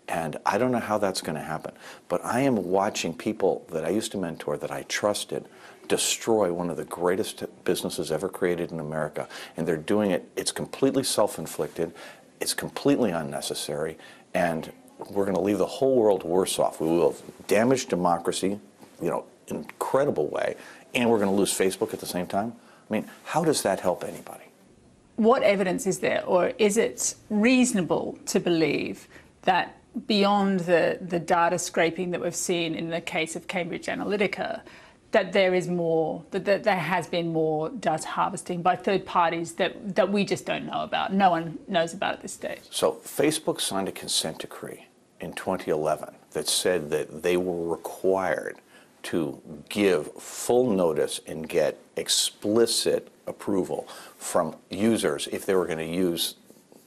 And I don't know how that's going to happen. But I am watching people that I used to mentor, that I trusted, destroy one of the greatest businesses ever created in America. And they're doing it, it's completely self-inflicted, it's completely unnecessary, and we're going to leave the whole world worse off. We will damage democracy, you know, in an incredible way, and we're going to lose Facebook at the same time. I mean, how does that help anybody? What evidence is there, or is it reasonable to believe that beyond the data scraping that we've seen in the case of Cambridge Analytica, that there is more, that there has been more data harvesting by third parties that we just don't know about, no one knows about at this stage? So Facebook signed a consent decree in 2011 that said that they were required to give full notice and get explicit approval from users if they were going to use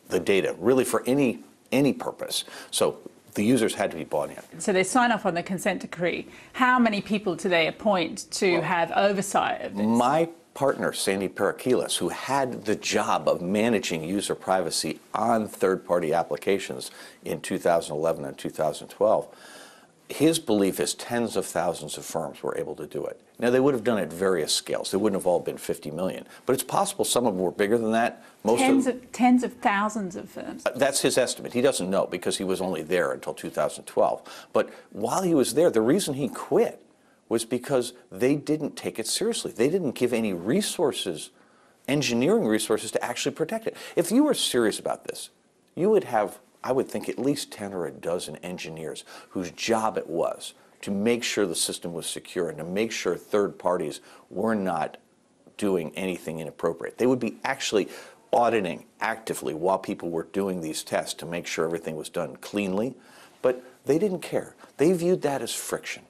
the data, really for any purpose. So the users had to be bought in. So they sign off on the consent decree. How many people do they appoint to have oversight of this? My partner, Sandy Parakilas, who had the job of managing user privacy on third-party applications in 2011 and 2012, his belief is tens of thousands of firms were able to do it. Now, they would have done it at various scales. They wouldn't have all been 50 million. But it's possible some of them were bigger than that. Tens of thousands of firms. That's his estimate. He doesn't know because he was only there until 2012. But while he was there, the reason he quit was because they didn't take it seriously. They didn't give any resources, engineering resources, to actually protect it. If you were serious about this, you would have, I would think, at least 10 or a dozen engineers whose job it was to make sure the system was secure and to make sure third parties were not doing anything inappropriate. They would be actually auditing actively while people were doing these tests to make sure everything was done cleanly, but they didn't care. They viewed that as friction.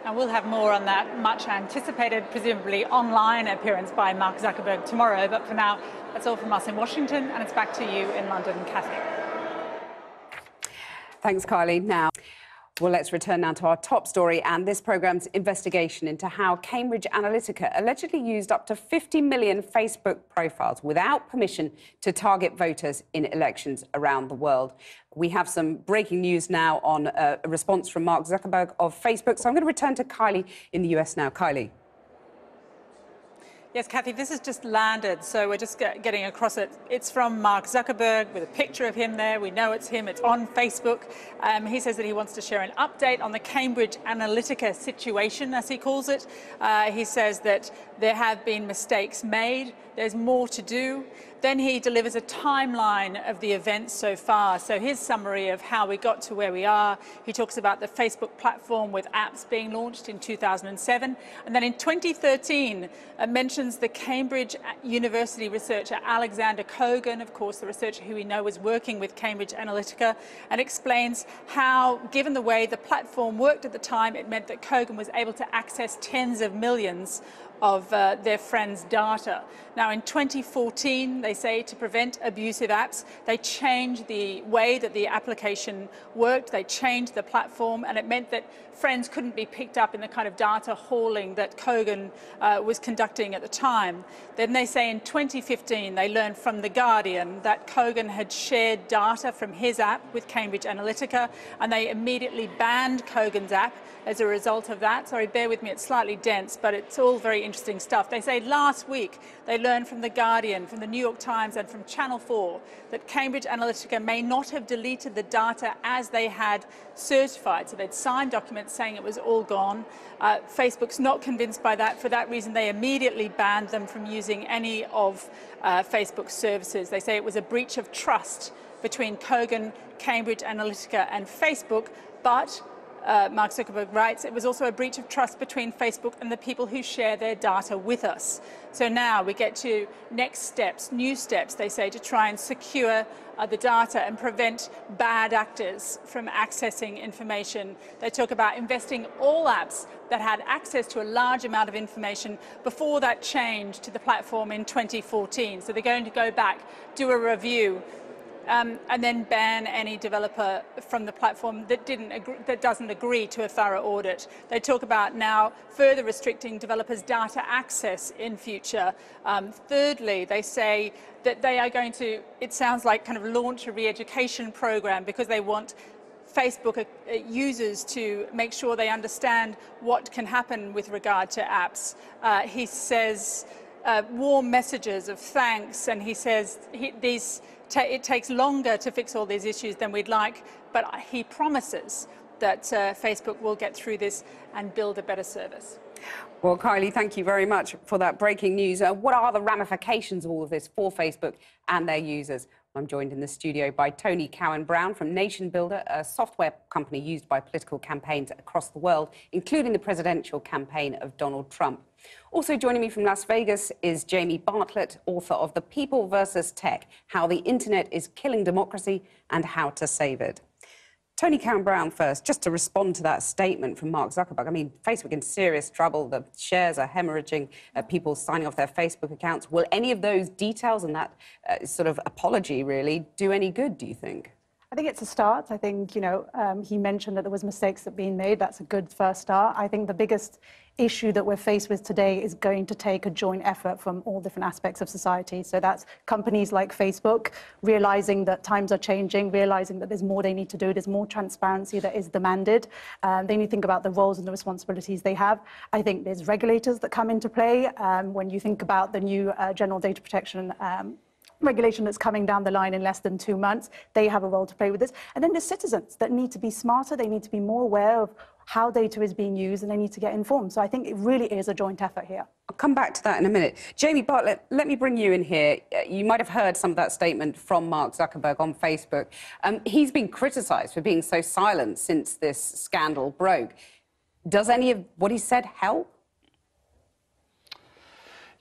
And we'll have more on that much anticipated, presumably online appearance by Mark Zuckerberg tomorrow. But for now, that's all from us in Washington, and it's back to you in London, Kathy. Thanks, Kylie. Now, well, let's return now to our top story and this programme's investigation into how Cambridge Analytica allegedly used up to 50 million Facebook profiles without permission to target voters in elections around the world. We have some breaking news now on a response from Mark Zuckerberg of Facebook. So I'm going to return to Kylie in the US now. Kylie. Yes, Kathy, this has just landed, so we're just getting across it. It's from Mark Zuckerberg with a picture of him there. We know it's him. It's on Facebook. He says that he wants to share an update on the Cambridge Analytica situation, as he calls it. He says that there have been mistakes made. There's more to do. Then he delivers a timeline of the events so far. So his summary of how we got to where we are. He talks about the Facebook platform with apps being launched in 2007. And then in 2013, mentions the Cambridge University researcher Alexander Kogan, of course, the researcher who we know was working with Cambridge Analytica, and explains how, given the way the platform worked at the time, it meant that Kogan was able to access tens of millions of their friends' data. Now, in 2014, they say, to prevent abusive apps, they changed the way that the application worked. They changed the platform, and it meant that friends couldn't be picked up in the kind of data hauling that Kogan was conducting at the time. Then they say in 2015, they learned from The Guardian that Kogan had shared data from his app with Cambridge Analytica, and they immediately banned Kogan's app as a result of that. Sorry, bear with me, it's slightly dense, but it's all very really interesting stuff. They say last week they learned from The Guardian, from the New York Times and from Channel 4 that Cambridge Analytica may not have deleted the data as they had certified. So they'd signed documents saying it was all gone. Facebook's not convinced by that. For that reason, they immediately banned them from using any of Facebook's services. They say it was a breach of trust between Kogan, Cambridge Analytica and Facebook, but Mark Zuckerberg writes, it was also a breach of trust between Facebook and the people who share their data with us. So now we get to next steps, new steps, they say, to try and secure the data and prevent bad actors from accessing information. They talk about investing all apps that had access to a large amount of information before that change to the platform in 2014. So they're going to go back, do a review, and then ban any developer from the platform that doesn't agree to a thorough audit. They talk about now further restricting developers' data access in future. Thirdly, they say that they are going to, it sounds like, kind of launch a re-education program because they want Facebook users to make sure they understand what can happen with regard to apps. He says warm messages of thanks, and he says it takes longer to fix all these issues than we'd like, but he promises that Facebook will get through this and build a better service. Well, Kylie, thank you very much for that breaking news. What are the ramifications of all of this for Facebook and their users? I'm joined in the studio by Tony Cowan-Brown from Nation Builder, a software company used by political campaigns across the world, including the presidential campaign of Donald Trump. Also joining me from Las Vegas is Jamie Bartlett, author of The People versus Tech, How the Internet is Killing Democracy and How to Save It. Tony Cowan-Brown first, just to respond to that statement from Mark Zuckerberg. I mean, Facebook in serious trouble, the shares are hemorrhaging, people signing off their Facebook accounts. Will any of those details and that sort of apology really do any good, do you think? I think it's a start. I think, you know, he mentioned that there was mistakes that were being made. That's a good first start. I think the biggest issue that we're faced with today is going to take a joint effort from all different aspects of society. So that's companies like Facebook realizing that times are changing, realizing that there's more they need to do, there's more transparency that is demanded. They need to think about the roles and the responsibilities they have. I think there's regulators that come into play. When you think about the new General Data Protection regulation that's coming down the line in less than 2 months, they have a role to play with this. And then there's citizens that need to be smarter, they need to be more aware of how data is being used, and they need to get informed. So I think it really is a joint effort here. I'll come back to that in a minute. Jamie Bartlett, let me bring you in here. You might have heard some of that statement from Mark Zuckerberg on Facebook. He's been criticised for being so silent since this scandal broke. Does any of what he said help?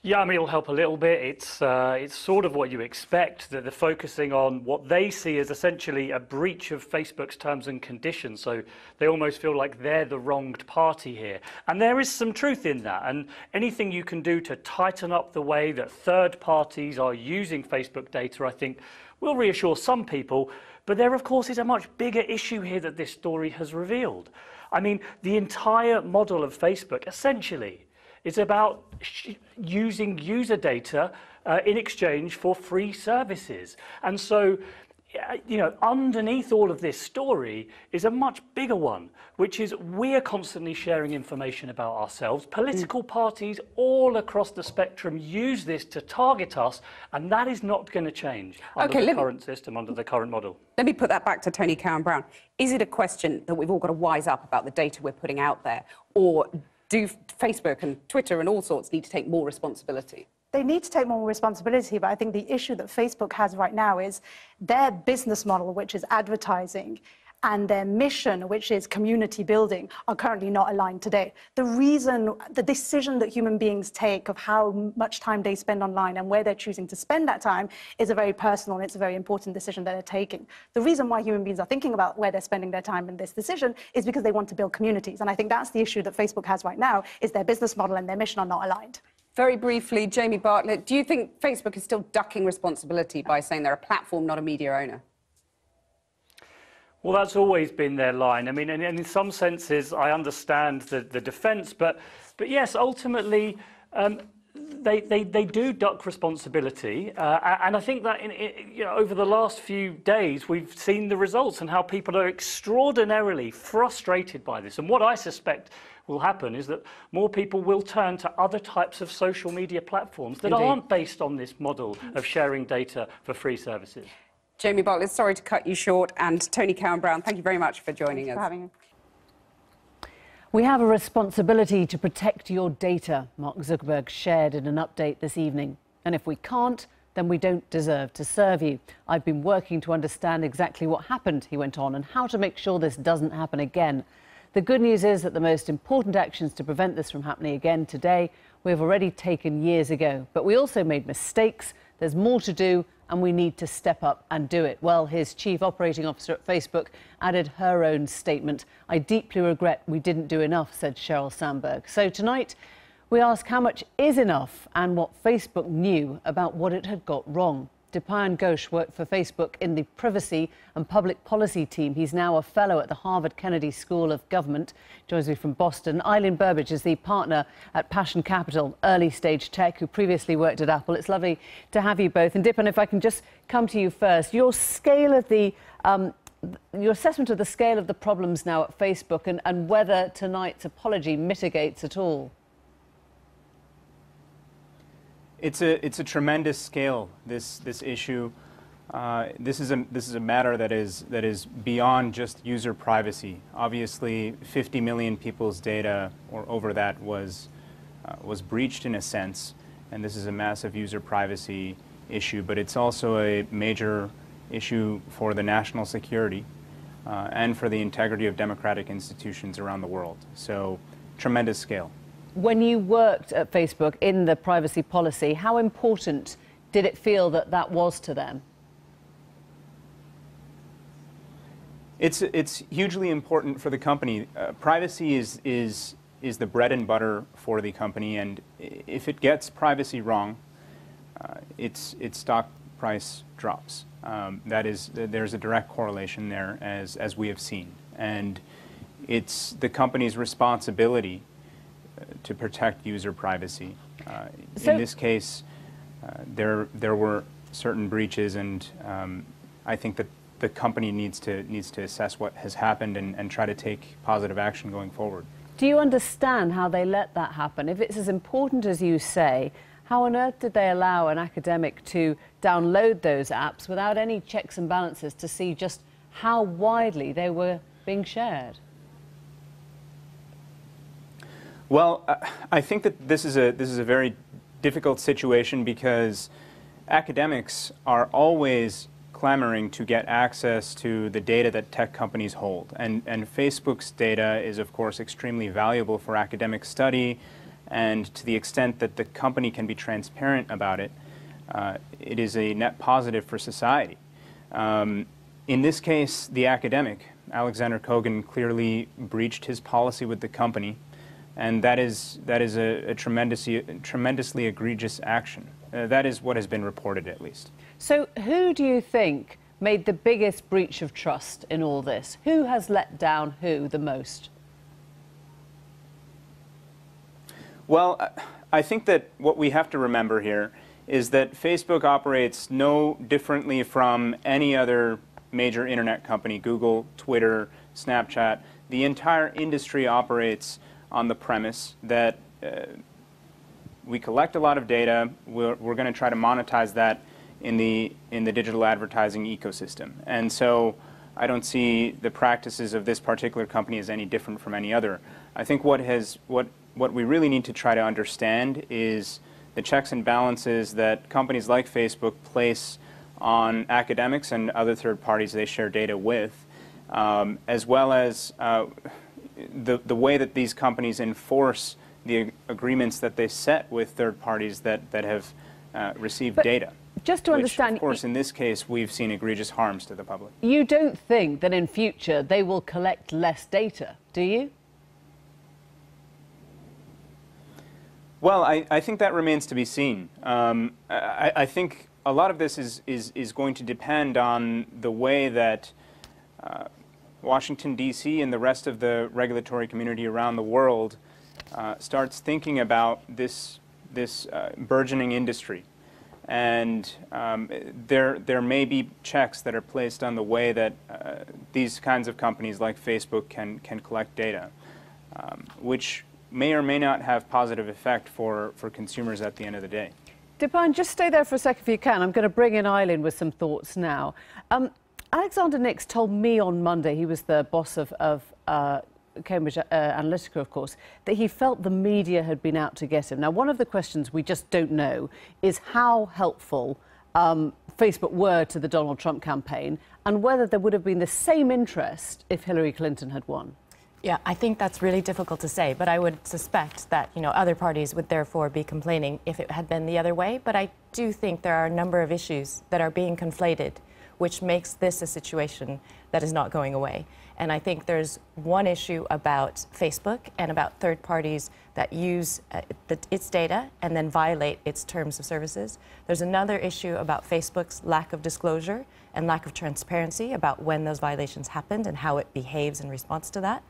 Yeah, I mean, it'll help a little bit. It's sort of what you expect, that they're focusing on what they see as essentially a breach of Facebook's terms and conditions. So they almost feel like they're the wronged party here. And there is some truth in that. And anything you can do to tighten up the way that third parties are using Facebook data, I think, will reassure some people. But there, of course, is a much bigger issue here that this story has revealed. I mean, the entire model of Facebook, essentially, it's about using user data in exchange for free services. And so, you know, underneath all of this story is a much bigger one, which is we're constantly sharing information about ourselves. Political parties all across the spectrum use this to target us, and that is not going to change under the current system, under the current model. Let me put that back to Tony Cowan-Brown. Is it a question that we've all got to wise up about the data we're putting out there, or do Facebook and Twitter and all sorts need to take more responsibility? They need to take more responsibility, but I think the issue that Facebook has right now is their business model, which is advertising, and their mission, which is community building, are currently not aligned today. The decision that human beings take of how much time they spend online and where they're choosing to spend that time is a very personal and it's a very important decision that they're taking. The reason why human beings are thinking about where they're spending their time in this decision is because they want to build communities. And I think that's the issue that Facebook has right now, is their business model and their mission are not aligned. Very briefly, Jamie Bartlett, do you think Facebook is still ducking responsibility by saying they're a platform, not a media owner? Well, that's always been their line. I mean, and in some senses, I understand the defence, but yes, ultimately, they do duck responsibility, and I think that over the last few days we've seen the results and how people are extraordinarily frustrated by this. And what I suspect will happen is that more people will turn to other types of social media platforms that aren't based on this model of sharing data for free services. Jamie Bartlett, sorry to cut you short, and Tony Cowan-Brown, thank you very much for joining us. Thanks for having me. We have a responsibility to protect your data, Mark Zuckerberg shared in an update this evening. And if we can't, then we don't deserve to serve you. I've been working to understand exactly what happened, he went on, and how to make sure this doesn't happen again. The good news is that the most important actions to prevent this from happening again today, we have already taken years ago. But we also made mistakes. There's more to do, and we need to step up and do it. Well, his chief operating officer at Facebook added her own statement. I deeply regret we didn't do enough, said Sheryl Sandberg. So tonight, we ask how much is enough and what Facebook knew about what it had got wrong. Dipayan Ghosh worked for Facebook in the privacy and public policy team. He's now a fellow at the Harvard Kennedy School of Government. Joins me from Boston. Eileen Burbidge is the partner at Passion Capital, early stage tech, who previously worked at Apple. It's lovely to have you both. And Dipayan, if I can just come to you first, your scale of the your assessment of the scale of the problems now at Facebook and whether tonight's apology mitigates at all. It's a tremendous scale. This issue. This is a matter that is beyond just user privacy. Obviously, 50 million people's data or over that was breached in a sense, and this is a massive user privacy issue. But it's also a major issue for the national security and for the integrity of democratic institutions around the world. So, tremendous scale. When you worked at Facebook in the privacy policy, how important did it feel that that was to them? It's hugely important for the company. Privacy is the bread and butter for the company, and if it gets privacy wrong, its stock price drops. There's a direct correlation there, as we have seen, and it's the company's responsibility to protect user privacy. In this case, there were certain breaches, and I think that the company needs to assess what has happened and try to take positive action going forward. Do you understand how they let that happen? If it's as important as you say, how on earth did they allow an academic to download those apps without any checks and balances to see just how widely they were being shared? Well, I think that this is a very difficult situation because academics are always clamoring to get access to the data that tech companies hold. And Facebook's data is, of course, extremely valuable for academic study, and to the extent that the company can be transparent about it, it is a net positive for society. In this case, the academic, Alexander Kogan, clearly breached his policy with the company. And that is a tremendously egregious action. That is what has been reported, at least. So who do you think made the biggest breach of trust in all this? Who has let down who the most? Well, I think that what we have to remember here is that Facebook operates no differently from any other major internet company, Google, Twitter, Snapchat. The entire industry operates on the premise that we collect a lot of data. We're going to try to monetize that in the digital advertising ecosystem. And so I don't see the practices of this particular company as any different from any other. I think what we really need to try to understand is the checks and balances that companies like Facebook place on academics and other third parties they share data with, as well as the way that these companies enforce the agreements that they set with third parties that have received data. Just to understand, of course, in this case, we've seen egregious harms to the public. You don't think that in future they will collect less data, do you? Well, I think that remains to be seen. I think a lot of this is going to depend on the way that Washington, D.C. and the rest of the regulatory community around the world starts thinking about this this burgeoning industry. And there may be checks that are placed on the way that these kinds of companies like Facebook can collect data, which may or may not have positive effect for consumers at the end of the day. Dipan, just stay there for a second if you can. I'm going to bring in Eileen with some thoughts now. Alexander Nix told me on Monday, he was the boss of Cambridge Analytica, of course, that he felt the media had been out to get him. Now, one of the questions we just don't know is how helpful Facebook were to the Donald Trump campaign and whether there would have been the same interest if Hillary Clinton had won. Yeah, I think that's really difficult to say, but I would suspect that, other parties would therefore be complaining if it had been the other way. But I do think there are a number of issues that are being conflated, which makes this a situation that is not going away. And I think there's one issue about Facebook and about third parties that use its data and then violate its terms of services. There's another issue about Facebook's lack of disclosure and lack of transparency about when those violations happened and how it behaves in response to that.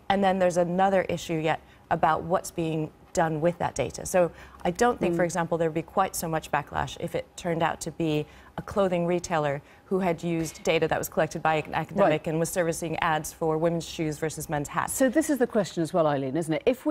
And then there's another issue yet about what's being done with that data. So I don't think, for example, there would be quite so much backlash if it turned out to be a clothing retailer who had used data that was collected by an academic and was servicing ads for women's shoes versus men's hats. So this is the question as well, Eileen, isn't it? If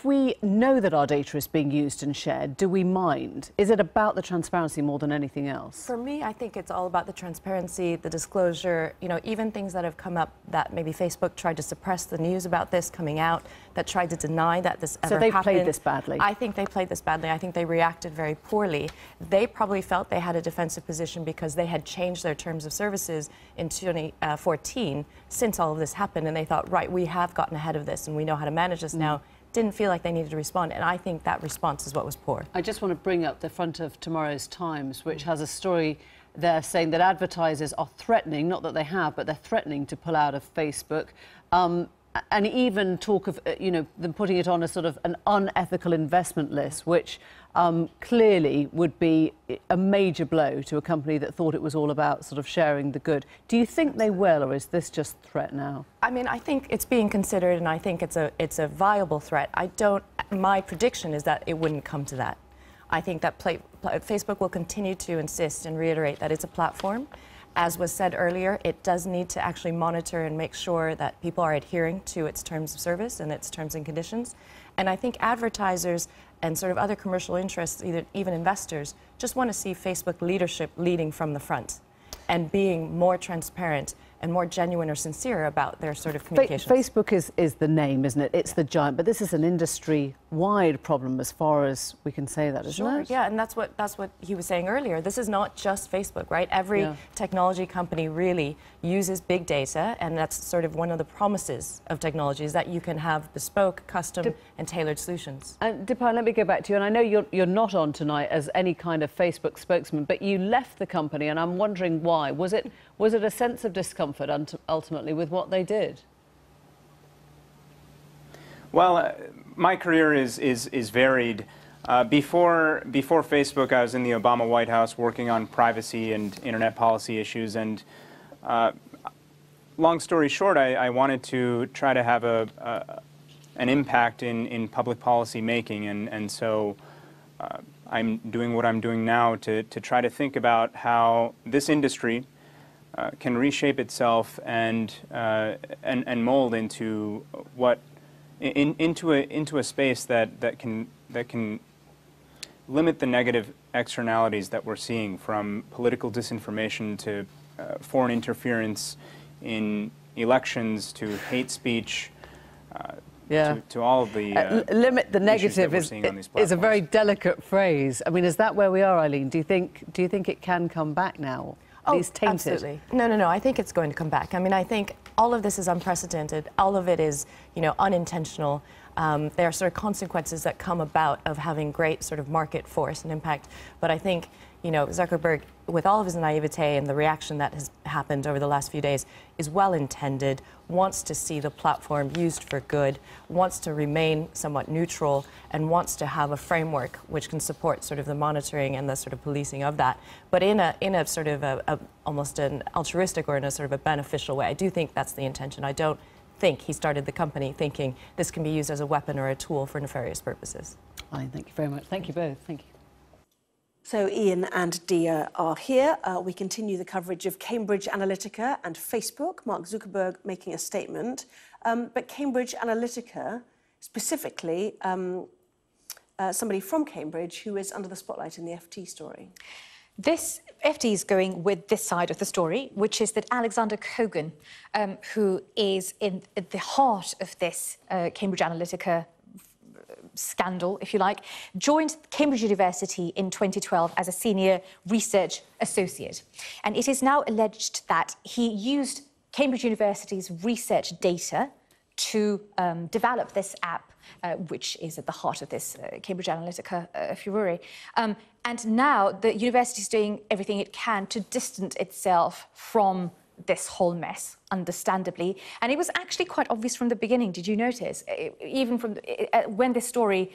we know that our data is being used and shared, do we mind? Is it about the transparency more than anything else? For me, I think it's all about the transparency, the disclosure, even things that have come up that maybe Facebook tried to suppress the news about this coming out, that tried to deny that this ever happened. So they played this badly? I think they played this badly. I think they reacted very poorly. They probably felt they had a defensive position because they had changed their terms of services in 2014 since all of this happened, and they thought, right, we have gotten ahead of this and we know how to manage this now. Didn't feel like they needed to respond, and I think that response is what was poor. I just want to bring up the front of tomorrow's Times, which has a story there saying that advertisers are threatening, not that they have, but they're threatening to pull out of Facebook. And even talk of, them putting it on a sort of an unethical investment list, which clearly would be a major blow to a company that thought it was all about sort of sharing the good. Do you think they will, or is this just threat now? I mean, I think it's being considered, and I think it's a viable threat. My prediction is that it wouldn't come to that. I think that Facebook will continue to insist and reiterate that it's a platform. As was said earlier, it does need to actually monitor and make sure that people are adhering to its terms of service and its terms and conditions. And I think advertisers and sort of other commercial interests, even investors, just want to see Facebook leadership leading from the front and being more transparent and more genuine or sincere about their sort of communications. Facebook is the name, isn't it? It's the giant, but this is an industry-wide problem as far as we can say that, isn't it? Yeah, and that's what he was saying earlier. This is not just Facebook, right? Every technology company really uses big data, and that's sort of one of the promises of technology, is that you can have bespoke, custom, and tailored solutions. And Dipan, let me go back to you, and I know you're not on tonight as any kind of Facebook spokesman, but you left the company, and I'm wondering why. Was it a sense of discomfort ultimately with what they did? Well, my career is varied. Before Facebook, I was in the Obama White House working on privacy and internet policy issues. And long story short, I wanted to try to have an impact in public policy making. And so I'm doing what I'm doing now to try to think about how this industry can reshape itself and mold into into a space that can limit the negative externalities that we're seeing, from political disinformation to foreign interference in elections to hate speech. To all of the limit the negative is a very delicate phrase. I mean, is that where we are, Eileen? Do you think it can come back now? These tainted? Absolutely. No. I think it's going to come back. I mean, I think all of this is unprecedented. All of it is, unintentional. There are sort of consequences that come about of having great sort of market force and impact. But I think, Zuckerberg, with all of his naivete and the reaction that has happened over the last few days, is well-intended, wants to see the platform used for good, wants to remain somewhat neutral, and wants to have a framework which can support sort of the monitoring and the sort of policing of that, but in a sort of almost an altruistic or in a sort of a beneficial way. I do think that's the intention. I don't think he started the company thinking this can be used as a weapon or a tool for nefarious purposes. Fine, thank you very much. Thank you both. Thank you. So Ian and Dia are here. We continue the coverage of Cambridge Analytica and Facebook. Mark Zuckerberg making a statement. But Cambridge Analytica, specifically, somebody from Cambridge who is under the spotlight in the FT story. This FT is going with this side of the story, which is that Alexander Kogan, who is at the heart of this Cambridge Analytica scandal, if you like, joined Cambridge University in 2012 as a senior research associate. And it is now alleged that he used Cambridge University's research data to develop this app, which is at the heart of this Cambridge Analytica furore. And now the university is doing everything it can to distance itself from this whole mess, understandably. And it was actually quite obvious from the beginning. Did you notice? Even from when this story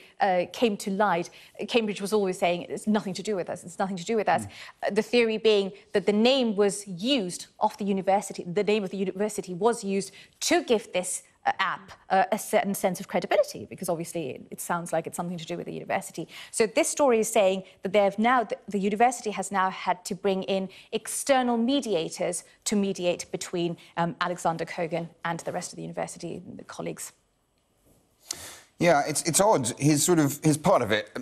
came to light, Cambridge was always saying, it's nothing to do with us, it's nothing to do with us. The theory being that the name was used of the university, the name of the university was used to give this app a certain sense of credibility, because obviously it sounds like it's something to do with the university. So this story is saying that the university has now had to bring in external mediators to mediate between Alexander Kogan and the rest of the university colleagues. Yeah, it's odd. His part of it,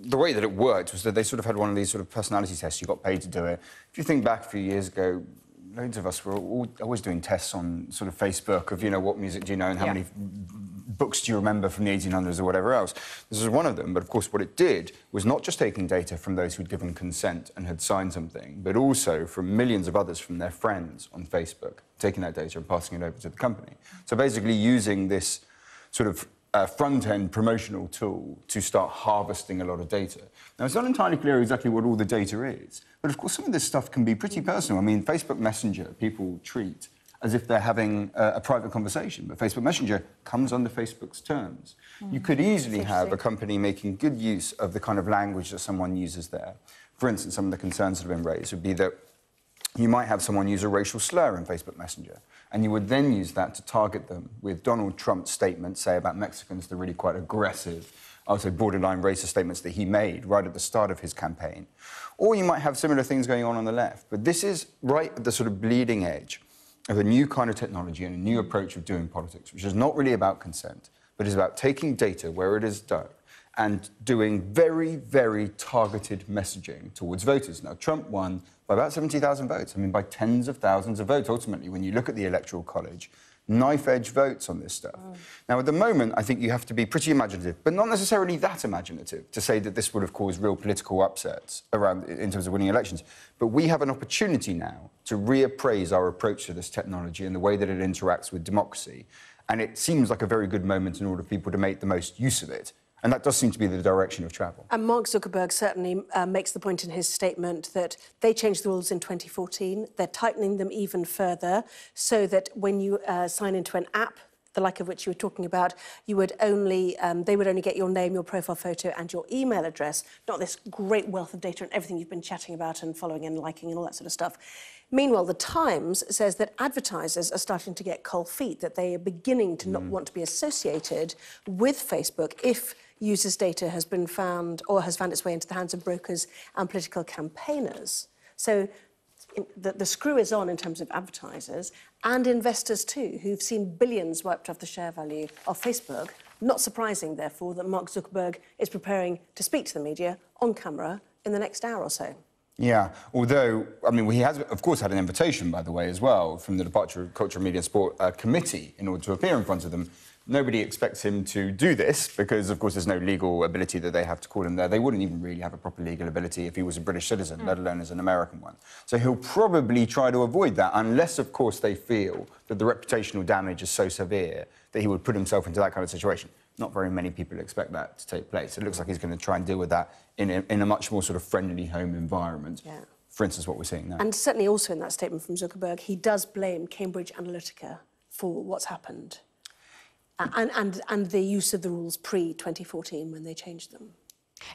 the way that it worked was that they sort of had one of these sort of personality tests. You got paid to do it. If you think back a few years ago, loads of us were always doing tests on sort of Facebook of, you know, what music do you know and how many books do you remember from the 1800s or whatever else. This was one of them, but of course what it did was not just taking data from those who'd given consent and had signed something, but also from millions of others from their friends on Facebook, taking that data and passing it over to the company. So basically using this sort of front-end promotional tool to start harvesting a lot of data. Now, it's not entirely clear exactly what all the data is, but of course some of this stuff can be pretty personal. I mean, Facebook Messenger, people treat as if they're having a private conversation, but Facebook Messenger comes under Facebook's terms. You could easily have a company making good use of the kind of language that someone uses there. For instance, some of the concerns that have been raised would be that you might have someone use a racial slur in Facebook Messenger, and you would then use that to target them with Donald Trump's statements, say, about Mexicans, the really quite aggressive, also borderline racist statements that he made right at the start of his campaign. Or you might have similar things going on the left. But this is right at the sort of bleeding edge of a new kind of technology and a new approach of doing politics, which is not really about consent, but is about taking data where it is done and doing very, very targeted messaging towards voters. Now, Trump won by about 70,000 votes. I mean, by tens of thousands of votes, ultimately, when you look at the Electoral College. Knife-edge votes on this stuff. Now, at the moment, I think you have to be pretty imaginative, but not necessarily that imaginative, to say that this would have caused real political upsets around in terms of winning elections. But we have an opportunity now to reappraise our approach to this technology and the way that it interacts with democracy. And it seems like a very good moment in order for people to make the most use of it. And that does seem to be the direction of travel. And Mark Zuckerberg certainly makes the point in his statement that they changed the rules in 2014. They're tightening them even further so that when you sign into an app, the like of which you were talking about, you would only, they would only get your name, your profile photo and your email address, not this great wealth of data and everything you've been chatting about and following and liking and all that sort of stuff. Meanwhile, The Times says that advertisers are starting to get cold feet, that they are beginning to not want to be associated with Facebook if users' data has been found or has found its way into the hands of brokers and political campaigners. So the screw is on in terms of advertisers and investors too, who've seen billions wiped off the share value of Facebook. Not surprising, therefore, that Mark Zuckerberg is preparing to speak to the media on camera in the next hour or so. Yeah, although, I mean, he has, of course, had an invitation, by the way, as well, from the Departure of Culture, Media and Sport Committee in order to appear in front of them. Nobody expects him to do this because, of course, there's no legal ability that they have to call him there. They wouldn't even really have a proper legal ability if he was a British citizen, let alone as an American one. So he'll probably try to avoid that unless, of course, they feel that the reputational damage is so severe that he would put himself into that kind of situation. Not very many people expect that to take place. It looks like he's going to try and deal with that in a much more sort of friendly home environment. Yeah. For instance, what we're seeing now. And certainly also in that statement from Zuckerberg, he does blame Cambridge Analytica for what's happened. And the use of the rules pre-2014 when they changed them.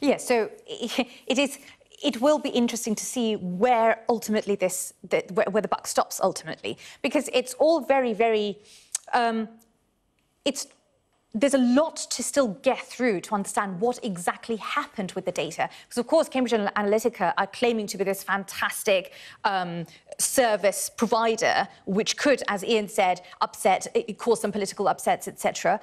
Yeah, so it will be interesting to see where ultimately where the buck stops ultimately, because it's all very, very there's a lot to still get through to understand what exactly happened with the data. Because, of course, Cambridge Analytica are claiming to be this fantastic service provider, which could, as Ian said, cause some political upsets, etc.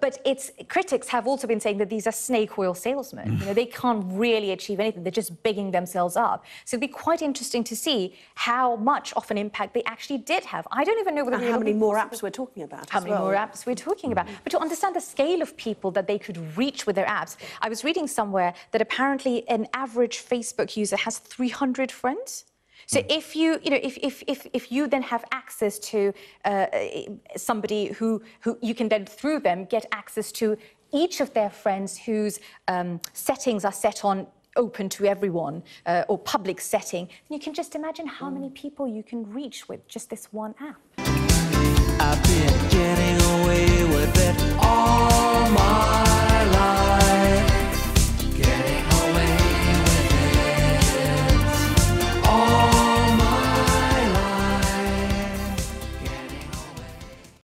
But critics have also been saying that these are snake oil salesmen. You know, they can't really achieve anything. They're just bigging themselves up. So it'd be quite interesting to see how much of an impact they actually did have. I don't even know whether how many more apps we're talking about. How many more apps we're talking about. But to understand the scale of people that they could reach with their apps, I was reading somewhere that apparently an average Facebook user has 300 friends. So if you then have access to somebody who you can then through them get access to each of their friends whose settings are set on open to everyone or public setting, then you can just imagine how many people you can reach with just this one app. I've been getting away with it all my